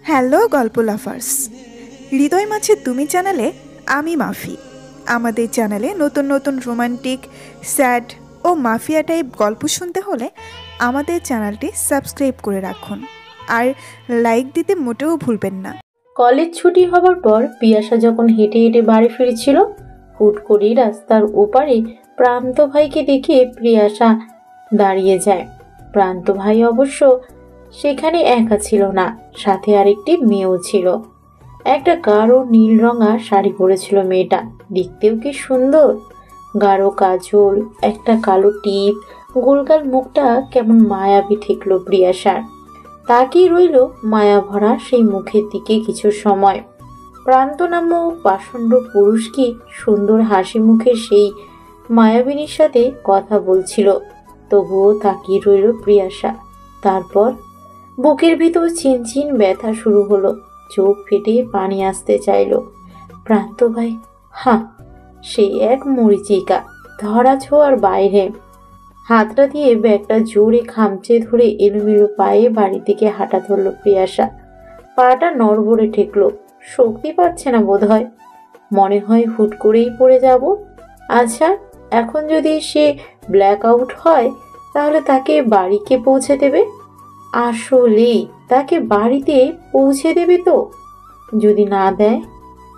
Hello গল্প লাফার্স, হৃদয় মাছে তুমি চ্যানেলে আমি মাফি। আমাদের চ্যানেলে নতুন নতুন রোমান্টিক, স্যাড ও মাফিয়া টাইপ গল্প শুনতে হলে আমাদের চ্যানেলটি সাবস্ক্রাইব করে রাখুন আর লাইক দিতে মোটেও ভুলবেন না। কলেজ ছুটি হবার পর পিয়াসা যখন হেঁটে হেঁটে বাড়ি ফিরছিল, হুট করেই রাস্তার ওপারে প্রান্ত ভাইকে দেখে পিয়াসা দাঁড়িয়ে যায়। প্রান্ত ভাই অবশ্য সেখানে একা ছিল না, সাথে আরেকটি মেয়েও ছিল। একটা গাঢ় নীল রঙা শাড়ি পরেছিল মেয়েটা, দেখতেও কি সুন্দর। গাঢ় কাজল, একটা কালো টিপ, গোলগাল মুখটা কেমন মায়াবী ঠেকলো প্রিয়াসার। তাকিয়ে রইল মায়া ভরা সেই মুখের দিকে কিছু সময়। প্রান্ত নামক পাষণ্ড পুরুষ কি সুন্দর হাসি মুখে সেই মায়াবিনীর সাথে কথা বলছিল, তবুও তাকিয়ে রইল প্রিয়াসা। তারপর বুকের ভিতর চিনচিন ব্যথা শুরু হলো, চোখ ফেটে পানি আসতে চাইল। প্রান্ত ভাই সেই এক মরিচিকা, ধরা ছোঁয়ার বাইরে। হাতটা দিয়ে ব্যাগটা জোরে খামচে ধরে এলোমেলো পায়ে বাড়ি থেকে হাঁটা ধরল প্রিয়াসা। পাটা নড়বড়ে ঠেকলো, শক্তি পাচ্ছে না বোধ হয়। মনে হয় হুট করেই পড়ে যাব। আচ্ছা, এখন যদি সে ব্ল্যাক আউট হয় তাহলে তাকে বাড়িকে পৌঁছে দেবে? আসলেই তাকে বাড়িতে পৌঁছে দেবে তো? যদি না দেয়?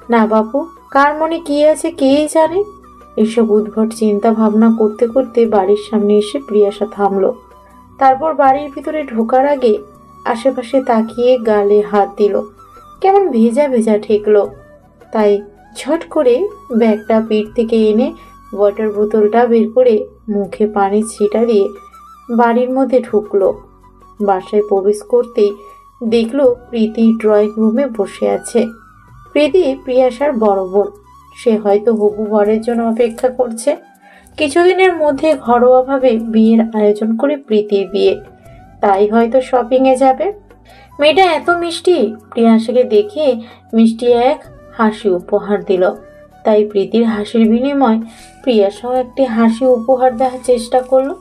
না বাপু, কার মনে কি আছে কেই জানে। এসব উদ্ভট চিন্তা ভাবনা করতে করতে বাড়ির সামনে এসে প্রিয়াসা থামলো। তারপর বাড়ির ভিতরে ঢোকার আগে আশেপাশে তাকিয়ে গালে হাত দিল, কেমন ভেজা ভেজা ঠেকলো। তাই ঝট করে ব্যাগটা পিঠ থেকে এনে ওয়াটার বোতলটা বের করে মুখে পানি ছিটা দিয়ে বাড়ির মধ্যে ঢুকলো। বাসায় প্রবেশ করতেই দেখলো প্রীতি ড্রয়িং রুমে বসে আছে। প্রীতি প্রিয়াসার বড় বোন। সে হয়তো হবু বরের জন্য অপেক্ষা করছে। কিছুদিনের মধ্যে ঘরোয়াভাবে বিয়ের আয়োজন করে প্রীতির বিয়ে, তাই হয়তো শপিং এ যাবে। মেয়েটা এত মিষ্টি, প্রিয়াসাকে দেখে মিষ্টি এক হাসি উপহার দিল। তাই প্রীতির হাসির বিনিময় প্রিয়াসাও একটি হাসি উপহার দেওয়ার চেষ্টা করলো।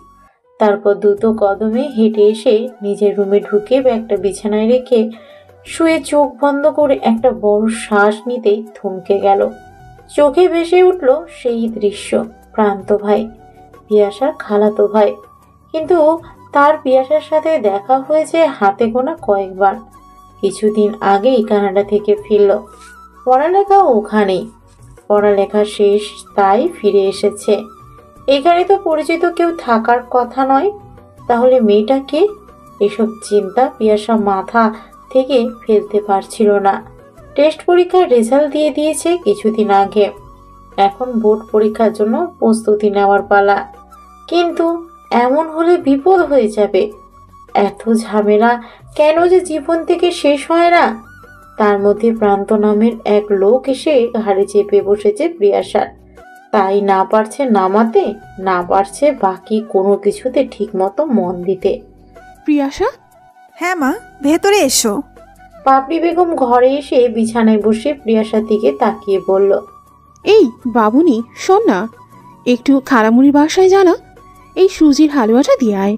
তারপর দ্রুত কদমে হেঁটে এসে নিজের রুমে ঢুকে ব্যাগটা বিছানায় রেখে শুয়ে চোখ বন্ধ করে একটা বড় শ্বাস নিতেই থমকে গেল। চোখে ভেসে উঠল সেই দৃশ্য, প্রান্ত ভাই, পিয়াসার খালাতো ভাই। কিন্তু তার পিয়াসার সাথে দেখা হয়েছে হাতে গোনা কয়েকবার। কিছুদিন আগেই কানাডা থেকে ফিরল। পড়ালেখা ওখানেই, পড়ালেখা শেষ, তাই ফিরে এসেছে। এখানে তো পরিচিত কেউ থাকার কথা নয়। তাহলে মেয়েটা কে? এসব চিন্তা পিয়াসা মাথা থেকে ফেলতে পারছিল না। টেস্ট পরীক্ষার রেজাল্ট দিয়ে দিয়েছে কিছুদিন আগে, এখন বোর্ড পরীক্ষার জন্য প্রস্তুতি নেওয়ার পালা। কিন্তু এমন হলে বিপদ হয়ে যাবে। এত ঝামেলা কেন যে জীবন থেকে শেষ হয় না। তার মধ্যে প্রান্ত নামের এক লোক এসে ঘাড়ে চেপে বসেছে প্রিয়াসার। তাই না পারছে নামাতে, না পারছে বাকি কোনো কিছুতে ঠিক মতো মন দিতে। প্রিয়াসা? হ্যাঁ মা, ভেতরে এসো। পাপড়ি বেগম ঘরে এসে বিছানায় বসে প্রিয়াসার দিকে তাকিয়ে বলল, এই বাবুনি, শোন না, একটু খালামুনির বাসায় জানা, এই সুজির হালুয়াটা দিয়ে আয়।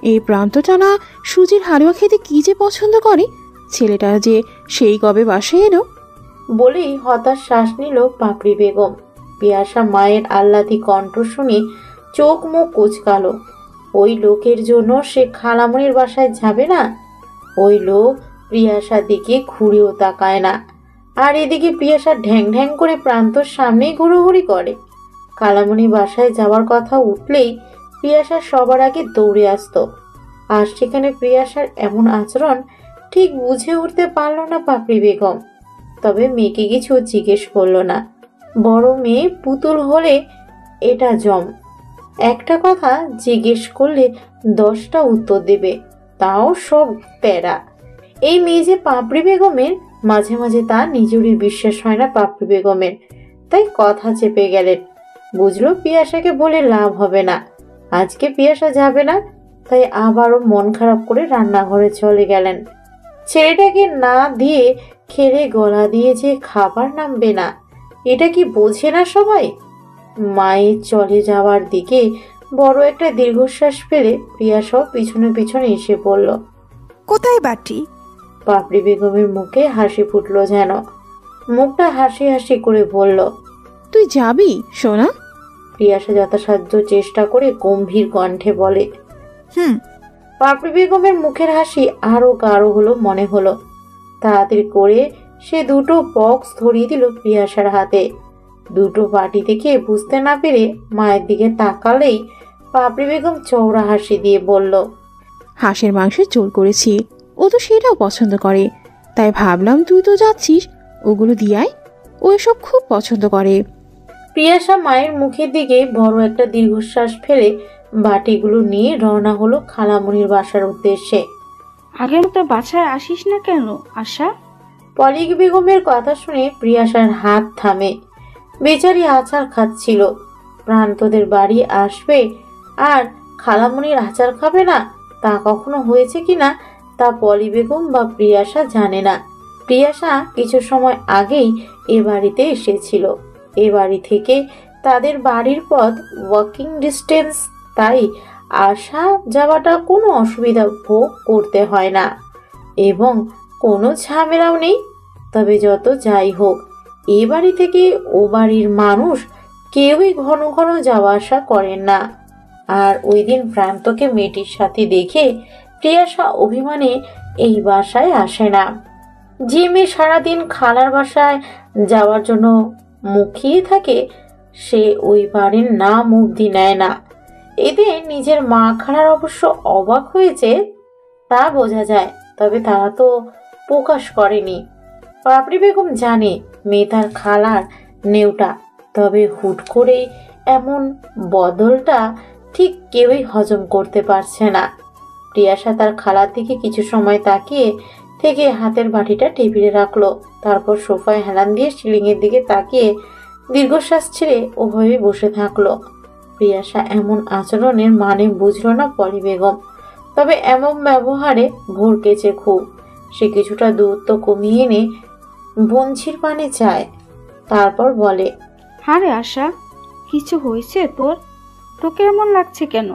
এই প্রান্তটা না সুজির হালুয়া খেতে কি যে পছন্দ করে, ছেলেটা যে সেই কবে বাসায় এলো। বলেই হতাশ শ্বাস নিল পাপড়ি বেগম। পিয়াসা মায়ের আহ্লাদি কণ্ঠ শুনে চোখ মুখ কুচকালো। ওই লোকের জন্য সে খালামুনির বাসায় যাবে না? ওই লোক প্রিয়াসার দিকে ঘুরেও তাকায় না, আর এদিকে প্রিয়াসা ঢ্যাং ঢ্যাং করে প্রান্তর সামনেই ঘুরোঘুরি করে। খালামুনি বাসায় যাওয়ার কথা উঠলেই প্রিয়াসা সবার আগে দৌড়ে আসতো। আর সেখানে প্রিয়াসার এমন আচরণ ঠিক বুঝে উঠতে পারল না পাপড়ি বেগম। তবে মেয়েকে কিছু জিজ্ঞেস করলো না। বড় মেয়ে পুতুল হলে এটা জম, একটা কথা জিজ্ঞেস করলে 10টা উত্তর দেবে, তাও সব তেরা। এই মেয়ে যে পাপড়ি বেগমের, মাঝে মাঝে তার নিজেরই বিশ্বাস হয় না পাপড়ি বেগমের। তাই কথা চেপে গেলেন। বুঝলো পিয়াসাকে বলে লাভ হবে না, আজকে পিয়াসা যাবে না। তাই আবারও মন খারাপ করে রান্নাঘরে চলে গেলেন। ছেলেটাকে না দিয়ে খেলে গলা দিয়ে যে খাবার নামবে না, এটা কি বোঝে না সবাই? মায়ের চলে যাওয়ার দিকে বড় একটা দীর্ঘশ্বাস ফেলে প্রিয়াসা পিছনে পিছনে এসে বলল, কোথায় বাটি? পাপড়ি বেগমের মুখে হাসি ফুটলো যেন। মুখটা হাসি হাসি করে বলল, তুই যাবি সোনা? প্রিয়াসা যথাসাধ্য চেষ্টা করে গম্ভীর কণ্ঠে বলে। হুম। পাপড়ি বেগমের মুখের হাসি আরো গাঢ় হলো মনে হলো। তাড়াতাড়ি করে সে দুটো বক্স ধরিয়ে দিল প্রিয়াসার হাতে। দুটো বাটি দেখে বুঝতে না পেরে মায়ের দিকে তাকালেই পাপড়ি বেগম চওড়া হাসি দিয়ে বলল, হাঁসের মাংসের ঝোল করেছি, ও তো সেটাও পছন্দ করে, তাই ভাবলাম তুই তো যাচ্ছিস, ওগুলো দিয়াই, ও এসব খুব পছন্দ করে। প্রিয়াসা মায়ের মুখের দিকে বড় একটা দীর্ঘশ্বাস ফেলে বাটিগুলো নিয়ে রওনা হলো খালামণির বাসার উদ্দেশ্যে। আগের মতো বাসায় আসিস না কেন আশা? পলি বেগমের কথা শুনে প্রিয়াসার হাত থামে। বেচারি আচার খাচ্ছিল। প্রান্তদের বাড়ি আসবে আর খালামণির আচার খাবে না, তা কখনো হয়েছে কিনা তা পলি বেগম বা প্রিয়াসা জানে না। প্রিয়াসা কিছু সময় আগেই এ বাড়িতে এসেছিল। এ বাড়ি থেকে তাদের বাড়ির পথ ওয়াকিং ডিস্টেন্স, তাই আসা যাওয়াটা কোনো অসুবিধা ভোগ করতে হয় না এবং কোনো ঝামেলাও নেই। তবে যত যাই হোক, এ বাড়ি থেকে ও বাড়ির মানুষ কেউই ঘন ঘন যাওয়া আসা করেন না। আর ওই দিন প্রান্তকে মেয়েটির সাথে দেখে প্রিয়াসা অভিমানে এই বাসায় আসে না। যে মেয়ে সারাদিন খালার বাসায় যাওয়ার জন্য মুখিয়ে থাকে, সে ওই বাড়ির নাম অবধি নেয় না। এতে নিজের মা খালার অবশ্য অবাক হয়েছে তা বোঝা যায়, তবে তারা তো প্রকাশ করেনি। পাপড়ি বেগম জানে মেয়ে তার খালার নেউটা, তবে হুট করে এমন বদলটা ঠিক কেউই হজম করতে পারছে না। প্রিয়াসা তার খালার দিকে কিছু সময় তাকিয়ে থেকে হাতের বাটিটা টেবিলে রাখলো। তারপর সোফায় হেলান দিয়ে সিলিংয়ের দিকে তাকিয়ে দীর্ঘশ্বাস ছেড়ে ওভাবে বসে থাকলো। প্রিয়াসা এমন আচরণের মানে বুঝলো না পলি বেগম, তবে এমন ব্যবহারে ভরকেছে খুব। সে কিছুটা দূরত্ব কমিয়ে এনে বঞ্চির পানে চায়, তারপর বলে, আরে আশা, কিছু হয়েছে তোর? তোকে এমন লাগছে কেন?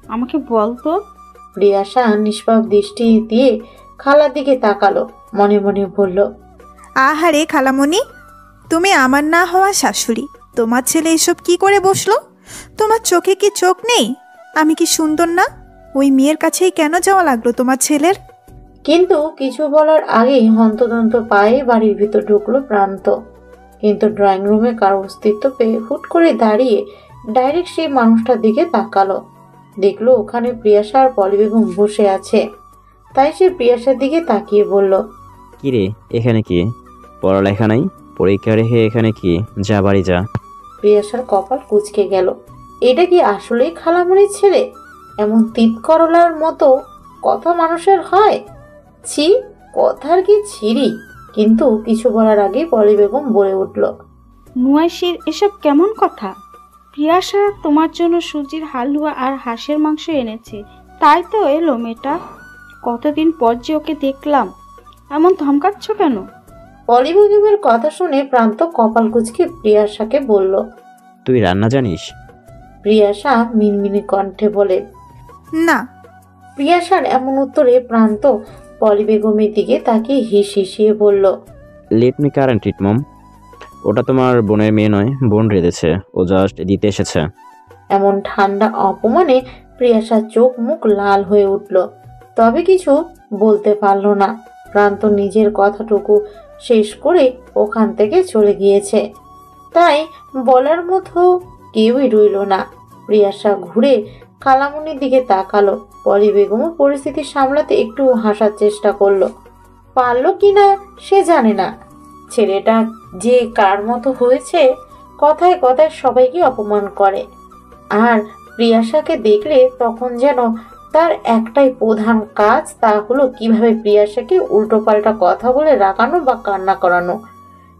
আমাকে বল তো। প্রিয়াসা নিষ্পাপ দৃষ্টি দিয়ে খালার দিকে তাকালো, মনে মনে বলল, আহারে খালামণি, তুমি আমার না হওয়া শাশুড়ি, তোমার ছেলে এসব কি করে বসলো? তোমার চোখে কি চোখ নেই? আমি কি সুন্দর না? ওই মেয়ের কাছেই কেন যাওয়া লাগলো তোমার ছেলের? কিন্তু কিছু বলার আগেই হন্তদন্ত পায়ে বাড়ির ভিতর ঢুকলো প্রান্ত। কিন্তু ড্রয়িং রুমে কারো অস্তিত্ব পেয়ে হুট করে দাঁড়িয়ে ডাইরেক্ট সেই মানুষটার দিকে তাকালো। দেখলো ওখানে প্রিয়াসা আর পলি বেগম বসে আছে। তাই সে প্রিয়াসার দিকে তাকিয়ে বলল, কিরে, এখানে কি? পড়ালেখা নাই? পরীক্ষা রেখে এখানে কি? যা বাড়ি যা। প্রিয়াসার কপাল কুঁচকে গেল। এটা কি আসলেই খালামণির ছেলে? এমন তিত করলার মতো কথা মানুষের হয়? ছি, কথার কি ছিরি। কিন্তু কিছু বলার আগেই পলি বেগম বলে উঠল, নুয়াইশির এসব কেমন কথা? প্রিয়াসা তোমার জন্য সুজির হালুয়া আর হাঁসের মাংস এনেছে, তাই তো এলো মেয়েটা। কতদিন পর যে ওকে দেখলাম, এমন ধমকাচ্ছ কেন? পলি বেগমের কথা শুনে প্রান্ত কপাল কুঁচকে প্রিয়াসাকে বলল। তুই রান্না জানিস? প্রিয়াসা মিনমিনি কণ্ঠে বলে। না। প্রিয়াসার এমন উত্তরে প্রান্ত পলি বেগমের দিকে তাকিয়ে হিসিয়ে বলল, লেট মি কারেন্ট ইট মম। ওটা তোমার বোনের মেয়ে নয়, বোন রেঁধেছে, ও জাস্ট দিতে এসেছে। এমন ঠান্ডা অপমানে প্রিয়াসার চোখ মুখ লাল হয়ে উঠল, তবে কিছু বলতে পারল না। প্রান্ত নিজের কথাটুকু শেষ করে ওখান থেকে চলে গিয়েছে, তাই বলার মতো কেউই রইল না। প্রিয়াসা ঘুরে খালামণির দিকে তাকালো। পলি বেগমও পরিস্থিতি সামলাতে একটু হাসার চেষ্টা করলো, পারলো কিনা সে জানে না। ছেলেটা যে কার মতো হয়েছে, কথায় কথায় সবাইকে অপমান করে। আর প্রিয়াসাকে দেখলে তখন যেন তার একটাই প্রধান কাজ, তা হলো কিভাবে প্রিয়াসাকে উল্টোপাল্টা কথা বলে রাগানো বা কান্না করানো।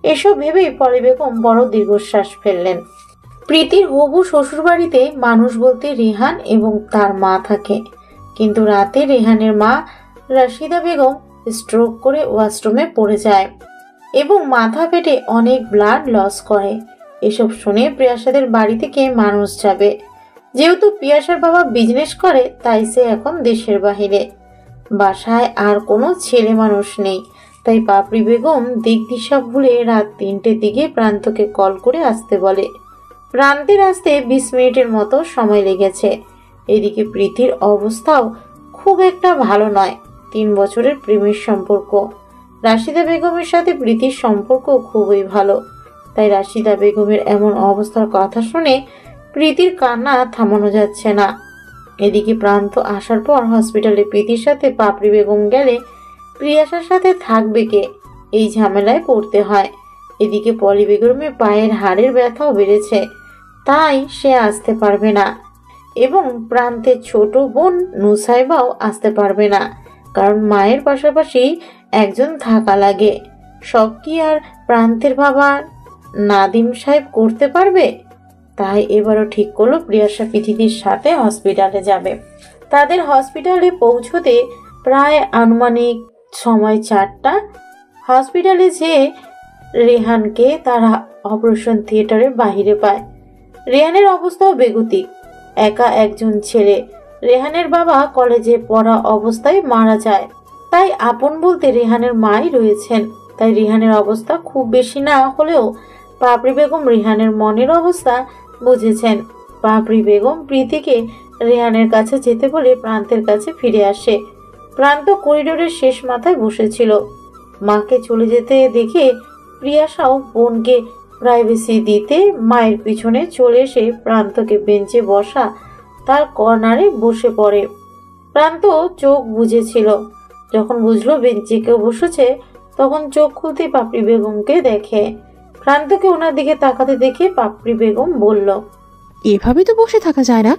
এসব ভেবেই পলি বেগম বড় দীর্ঘশ্বাস ফেললেন। প্রীতির হবু শ্বশুরবাড়িতে মানুষ বলতে রেহান এবং তার মা থাকে, কিন্তু রাতে রেহানের মা রাশিদা বেগম স্ট্রোক করে ওয়াশরুমে পড়ে যায় এবং মাথা ফেটে অনেক ব্লাড লস করে। এসব শুনে প্রিয়াসাদের বাড়ি থেকে মানুষ যাবে। যেহেতু প্রিয়াসার বাবা বিজনেস করে, তাই সে এখন দেশের বাহিরে। বাসায় আর কোনো ছেলে মানুষ নেই, তাই পাপড়ি বেগম দিক দিশা ভুলে রাত 3টের দিকে প্রান্তকে কল করে আসতে বলে। প্রান্তের আসতে 20 মিনিটের মতো সময় লেগেছে। এদিকে প্রীতির অবস্থাও খুব একটা ভালো নয়। 3 বছরের প্রেমের সম্পর্ক। রাশিদা বেগমের সাথে প্রীতির সম্পর্ক খুবই ভালো, তাই রাশিদা বেগমের এমন অবস্থার কথা শুনে প্রীতির কান্না থামানো যাচ্ছে না। এদিকে প্রান্ত আসার পর হসপিটালে প্রীতির সাথে পাপড়ি বেগম গেলে প্রিয়াসার সাথে থাকবে কে, এই ঝামেলায় পড়তে হয়। এদিকে পলি বেগমের পায়ের হাড়ের ব্যথাও বেড়েছে, তাই সে আসতে পারবে না, এবং প্রান্তের ছোট বোন নুসাইবাও আসতে পারবে না, কারণ মায়ের পাশাপাশি একজন থাকা লাগে। সব কি আর প্রান্তের বাবা নাদিম সাহেব করতে পারবে? তাই এবারও ঠিক করলো প্রিয়াসা পৃথিবীর সাথে হসপিটালে যাবে। তাদের হসপিটালে পৌঁছতে প্রায় আনুমানিক সময় 4টা। হসপিটালে যেয়ে রেহানকে তারা অপারেশন থিয়েটারের বাহিরে পায়। রেহানের অবস্থাও বেগতিক। একা একজন ছেলে। রেহানের বাবা কলেজে পড়া অবস্থায় মারা যায়, তাই আপন বলতে রেহানের মাই রয়েছেন। তাই রেহানের অবস্থা খুব বেশি না হলেও পাপড়ি বেগম রেহানের মনের অবস্থা বুঝেছেন। পাপড়ি বেগম প্রীতিকে রেহানের কাছে যেতে বলে প্রান্তের কাছে ফিরে আসে। প্রান্ত করিডোরের শেষ মাথায় বসেছিল। মাকে চলে যেতে দেখে প্রিয়াসাও বোনকে প্রাইভেসি দিতে মায়ের পিছনে চলে এসে প্রান্তকে বেঞ্চে বসা তার কর্নারে বসে পড়ে। প্রান্ত চোখ বুজেছিল। যখন বুঝলো বেঞ্চে কেউ বসেছে, তখন চোখ খুলতে পাপড়ি বেগমকে দেখে। প্রান্তকে ওনার দিকে তাকাতে দেখে পাপড়ি বেগম বলল, এভাবে তো বসে থাকা যায় না।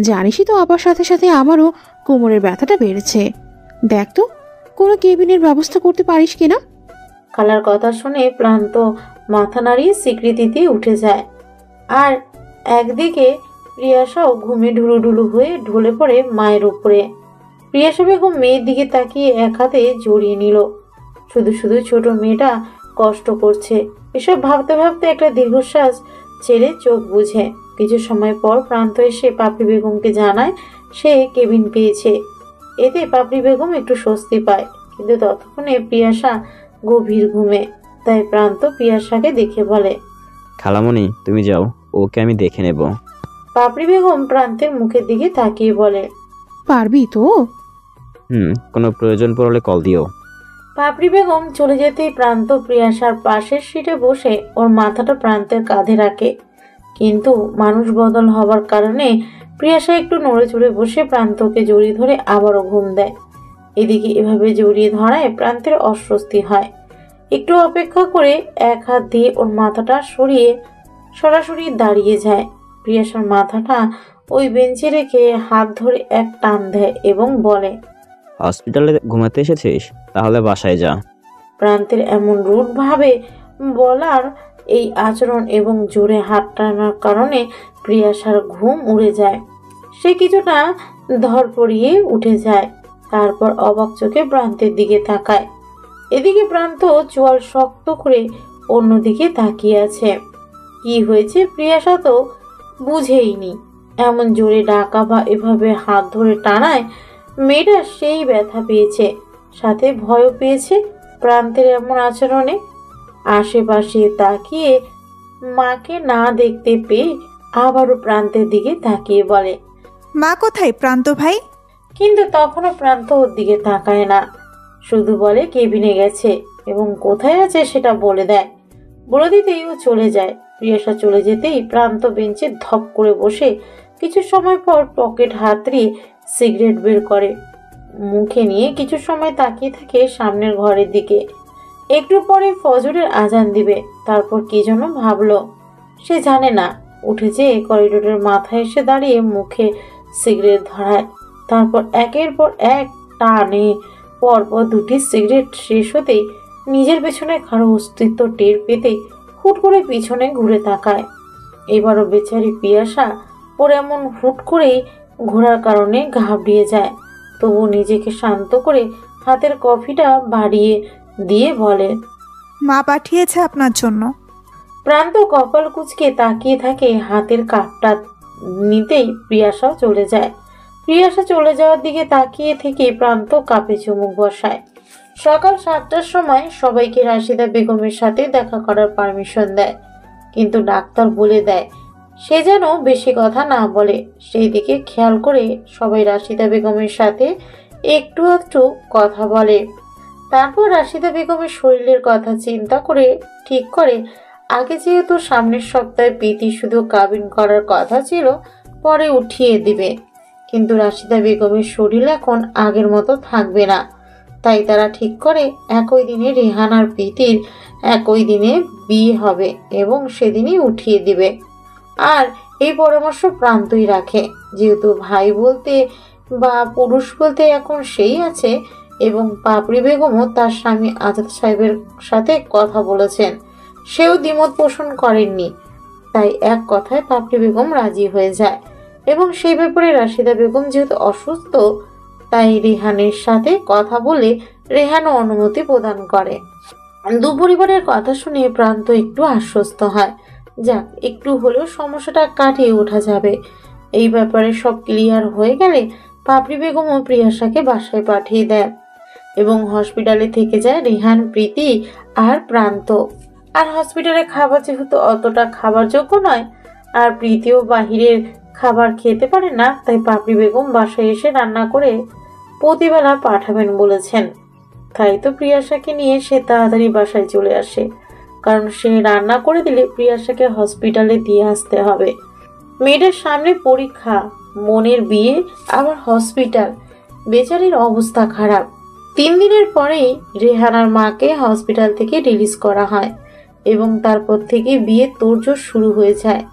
জানিসই তো আবার সাথে সাথে আমারও কোমরের ব্যথাটা বেড়েছে। দেখ তো কোনো কেবিনের ব্যবস্থা করতে পারিস কিনা। খালার কথা শুনে প্রান্ত মাথা নাড়িয়ে স্বীকৃতি দিয়ে উঠে যায়। আর একদিকে প্রিয়াসাও ঘুমে ঢুলুঢুলু হয়ে ঢলে পড়ে মায়ের উপরে। প্রিয়াসা বেগম মেয়ের দিকে তাকিয়ে এক হাতে জড়িয়ে নিল। শুধু শুধু ছোট মেয়েটা কষ্ট করছে, এসব ভাবতে ভাবতে একটা দীর্ঘশ্বাস ছেড়ে চোখ বুঝে। কিছু সময় পর প্রান্ত এসে পাপড়ি বেগমকে জানায় সে কেবিন পেয়েছে। এতে পাপড়ি বেগম একটু স্বস্তি পায়, কিন্তু ততক্ষণে প্রিয়াসা গভীর ঘুমে। তাই প্রান্ত প্রিয়াসাকে দেখে বলে, খালামণি তুমি যাও, ওকে আমি দেখে নেব। পাপড়ি বেগম প্রান্তের মুখের দিকে তাকিয়ে বলে, পারবি তো? কোনো প্রয়োজন পড়লে কল দিও। পাপড়ি বেগম চলে যেতেই প্রান্ত প্রিয়াসার পাশের সিটে বসে ওর মাথাটা প্রান্তের কাঁধে রাখে। কিন্তু মানুষ বদল হবার কারণে প্রিয়াসা একটু নড়ে চড়ে বসে প্রান্তকে জড়িয়ে ধরে আবারও ঘুম দেয়। এদিকে এভাবে জড়িয়ে ধরায় প্রান্তের অস্বস্তি হয়। একটু অপেক্ষা করে এক হাত দিয়ে ওর মাথাটা সরিয়ে সরাসরি দাঁড়িয়ে যায়। প্রিয়াসার মাথাটা ওই বেঞ্চে রেখে হাত ধরে এক টান দেয় এবং বলে, হসপিটালে ঘুমাতে এসেছিস? তাহলে বাসায় যা। প্রান্তের এমন রূঢ় ভাবে বলার এই আচরণ এবং জোরে হাত টানার কারণে প্রিয়াসার ঘুম উড়ে যায়। সে কিছুটা ধরপড়িয়ে উঠে যায়। তারপর অবাক চোখে প্রান্তের দিকে তাকায়। এদিকে প্রান্ত চোয়াল শক্ত করে অন্যদিকে তাকিয়ে আছে। কি হয়েছে প্রিয়াসা তো বুঝেইনি। এমন জোরে ডাকা বা এভাবে হাত ধরে টানায় মেয়েটা সেই ব্যথা পেয়েছে, সাথে ভয়ও পেয়েছে প্রান্তের এমন আচরণে। আশেপাশে তাকিয়ে মাকে না দেখতে পেয়ে আবারও প্রান্তের দিকে তাকিয়ে বলে, মা কোথায় প্রান্ত ভাই? কিন্তু তখনও প্রান্ত ওর দিকে তাকায় না, শুধু বলে কেবিনে গেছে এবং কোথায় আছে সেটা বলে দেয়। বলে দিতেই ও চলে যায়। প্রিয়াসা চলে যেতেই প্রান্ত বেঞ্চে ধপ করে বসে কিছু সময় পর পকেট হাতড়িয়ে সিগারেট বের করে, মুখে নিয়ে কিছু সময় তাকিয়ে থাকে সামনের ঘরের দিকে। একটু পরে ফজরের আজান দিবে। তারপর কি যেন ভাবলো, সে জানে না। উঠেছে করিডোরের মাথায় এসে দাঁড়িয়ে মুখে সিগারেট ধরায়। তারপর একের পর এক টানে পরপর 2টি সিগারেট শেষ হতেই নিজের পেছনে কারো অস্তিত্ব টের পেতেই হুট করে পিছনে ঘুরে তাকায়। এবারও বেচারি পিয়াসা ওর এমন হুট করেই ঘোরার কারণে ঘাবড়িয়ে যায়। তবু নিজেকে শান্ত করে হাতের কফিটা বাড়িয়ে দিয়ে বলে, মা পাঠিয়েছে আপনার জন্য। প্রান্ত কপাল কুঁচকে তাকিয়ে থাকে। হাতের কাপটা নিতেই প্রিয়াসাও চলে যায়। প্রিয়াশা চলে যাওয়ার দিকে তাকিয়ে থেকে প্রান্ত কাপে চুমুক বসায়। সকাল 7টার সময় সবাইকে রাশিদা বেগমের সাথে দেখা করার পারমিশন দেয়, কিন্তু ডাক্তার বলে দেয় সে যেন বেশি কথা না বলে। সেই দিকে খেয়াল করে সবাই রাশিদা বেগমের সাথে একটু একটু কথা বলে। তারপর রাশিদা বেগমের শরীরের কথা চিন্তা করে ঠিক করে আগে যেহেতু সামনের সপ্তাহে প্রীতি শুধু কাবিন করার কথা ছিল, পরে উঠিয়ে দিবে, কিন্তু রাশিদা বেগমের শরীর এখন আগের মতো থাকবে না। তাই তারা ঠিক করে একই দিনে রেহান আর প্রীতির একই দিনে বিয়ে হবে এবং সেদিনই উঠিয়ে দিবে। আর এই পরামর্শ প্রান্তই রাখে, যেহেতু ভাই বলতে বা পুরুষ বলতে এখন সেই আছে, এবং পাপড়ি বেগমও তার স্বামী আজাদ সাহেবের সাথে কথা বলেছেন, সেও দ্বিমত পোষণ করেননি। তাই এক কথায় পাপড়ি বেগম রাজি হয়ে যায়, এবং সেই ব্যাপারে রাশিদা বেগম যেহেতু অসুস্থ, তাই রেহানের সাথে কথা বলে রেহানও অনুমতি প্রদান করে। দু পরিবারের কথা শুনে প্রান্ত একটু আশ্বস্ত হয়, যাক একটু হলেও সমস্যাটা কাটিয়ে ওঠা যাবে। এই ব্যাপারে সব ক্লিয়ার হয়ে গেলে পাপড়ি বেগম ও প্রিয়াশাকে বাসায় পাঠিয়ে দেয় এবং হসপিটালে থেকে যায় রেহান, প্রীতি আর প্রান্ত। আর হসপিটালে খাবার যেহেতু অতটা খাবার যোগ্য নয়, আর প্রীতিও বাহিরের খাবার খেতে পারে না, তাই পাপড়ি বেগম বাসায় এসে রান্না করে প্রতিবেলা পাঠাবেন বলেছেন। তাই তো প্রিয়াশাকে নিয়ে সে তাড়াতাড়ি বাসায় চলে আসে, কারণ সে রান্না করে দিলে প্রিয়াশাকে হসপিটালে দিয়ে আসতে হবে। মেয়েদের সামনে পরীক্ষা, মনের বিয়ে, আবার হসপিটাল, বেচারির অবস্থা খারাপ। 3 দিনের পরেই রেহানার মাকে হসপিটাল থেকে রিলিজ করা হয় এবং তারপর থেকে বিয়ে তোড়জোড় শুরু হয়ে যায়।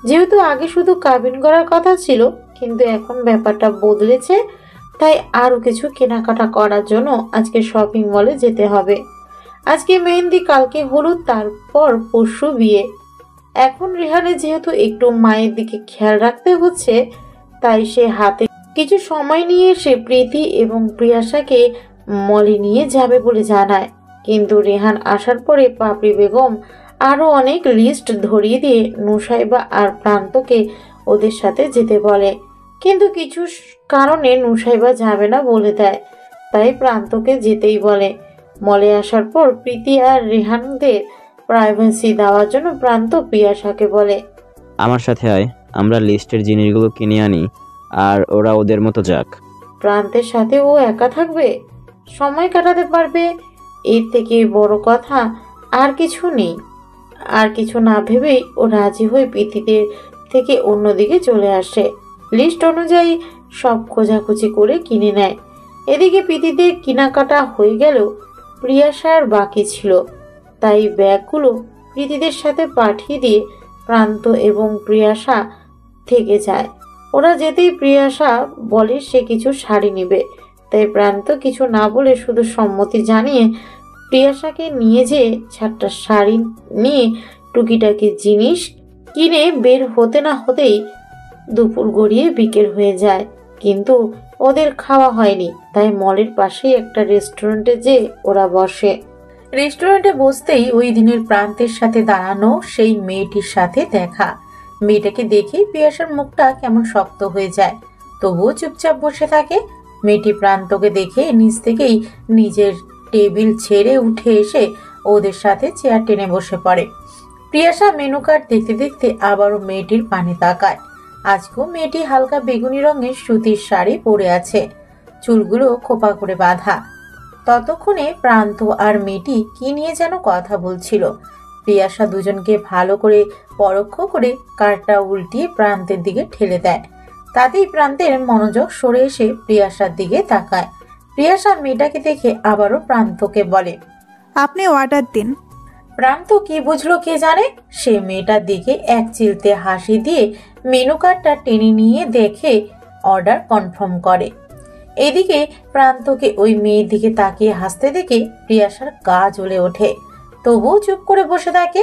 যেহেতু আগে শুধু কাবিন করার কথা ছিল, কিন্তু এখন ব্যাপারটা বদলেছে, তাই আরো কিছু কেনাকাটা করার জন্য আজকে শপিং মলে যেতে হবে। আজকে মেহেন্দি, কালকে হলুদ, তারপর পরশু বিয়ে। এখন রেহানের যেহেতু একটু মায়ের দিকে খেয়াল রাখতে হচ্ছে, তাই সে হাতে কিছু সময় নিয়ে এসে প্রীতি এবং প্রিয়াশাকে মলে নিয়ে যাবে বলে জানায়। কিন্তু রেহান আসার পরে পাপড়ি বেগম আরো অনেক লিস্ট ধরিয়ে দিয়ে নুসাইবা আর প্রান্তকে ওদের সাথে যেতে বলে, কিন্তু কিছু কারণে নুসাইবা যাবে না বলে দেয়, তাই প্রান্তকে যেতেই বলে। মলে আসার পর প্রীতি আর রেহানদের প্রাইভেসি দেওয়ার জন্য প্রান্ত প্রিয়াশাকে বলে, আমার সাথে আয়, আমরা লিস্টের জিনিসগুলো কিনে আনি আর ওরা ওদের মতো যাক। প্রান্তের সাথে ও একা থাকবে, সময় কাটাতে পারবে, এর থেকে বড় কথা আর কিছু নেই। আর কিছু না ভেবেই ও রাজি হয়ে প্রীতিদের থেকে অন্যদিকে চলে আসে। লিস্ট অনুযায়ী সব খোঁজাখুঁজি করে কিনে নেয়। এদিকে প্রীতিদের কেনাকাটা হয়ে গেল, প্রিয়াশার বাকি ছিল, তাই ব্যাগগুলো প্রীতিদের সাথে পাঠিয়ে দিয়ে প্রান্ত এবং প্রিয়াশা থেকে যায়। ওরা যেতেই প্রিয়াশা বলে সে কিছু শাড়ি নেবে, তাই প্রান্ত কিছু না বলে শুধু সম্মতি জানিয়ে প্রিয়াশাকে নিয়ে যেয়ে 4টা শাড়ি নিয়ে টুকিটাকি জিনিস কিনে বের হতে না হতেই দুপুর গড়িয়ে বিকেল হয়ে যায়। কিন্তু ওদের খাওয়া হয়নি, তাই মলের পাশেই একটা রেস্টুরেন্টে যেয়ে ওরা বসে। রেস্টুরেন্টে বসতেই ওই দিনের প্রান্তের সাথে দাঁড়ানো সেই মেয়েটির সাথে দেখা। মেয়েটাকে দেখেই প্রিয়াশার মুখটা কেমন শক্ত হয়ে যায়, তবুও চুপচাপ বসে থাকে। মেয়েটি প্রান্তকে দেখে নিজ থেকেই নিজের টেবিল ছেড়ে উঠে এসে ওদের সাথে চেয়ার টেনে বসে পড়ে। প্রিয়াশা মেনু কার্ড দেখতে দেখতে আবারও মেয়েটির পানে তাকায়। আজকেও মেয়েটি হালকা বেগুনি রঙের সুতির শাড়ি পরে আছে, চুলগুলো খোপা করে বাঁধা। ততক্ষণে প্রান্ত আর মেয়েটি কি নিয়ে যেন কথা বলছিল। প্রিয়াশা দুজনকে ভালো করে পরোক্ষ করে কার্ডটা উল্টিয়ে প্রান্তের দিকে ঠেলে দেয়। তাতেই প্রান্তের মনোযোগ সরে এসে প্রিয়াশার দিকে তাকায়। প্রিয়াশা মেয়েটাকে দেখে আবারও প্রান্তকে বলে, আপনি অর্ডার দিন। প্রান্ত কি বুঝলো কে জানে, সে মেয়েটার দিকে এক চিলতে হাসি দিয়ে মেনু কার্ডটা টেনে নিয়ে দেখে অর্ডার কনফার্ম করে। এদিকে প্রান্তকে ওই মেয়ের দিকে তাকিয়ে হাসতে দেখে প্রিয়াশার গা জ্বলে ওঠে, তবুও চুপ করে বসে থাকে।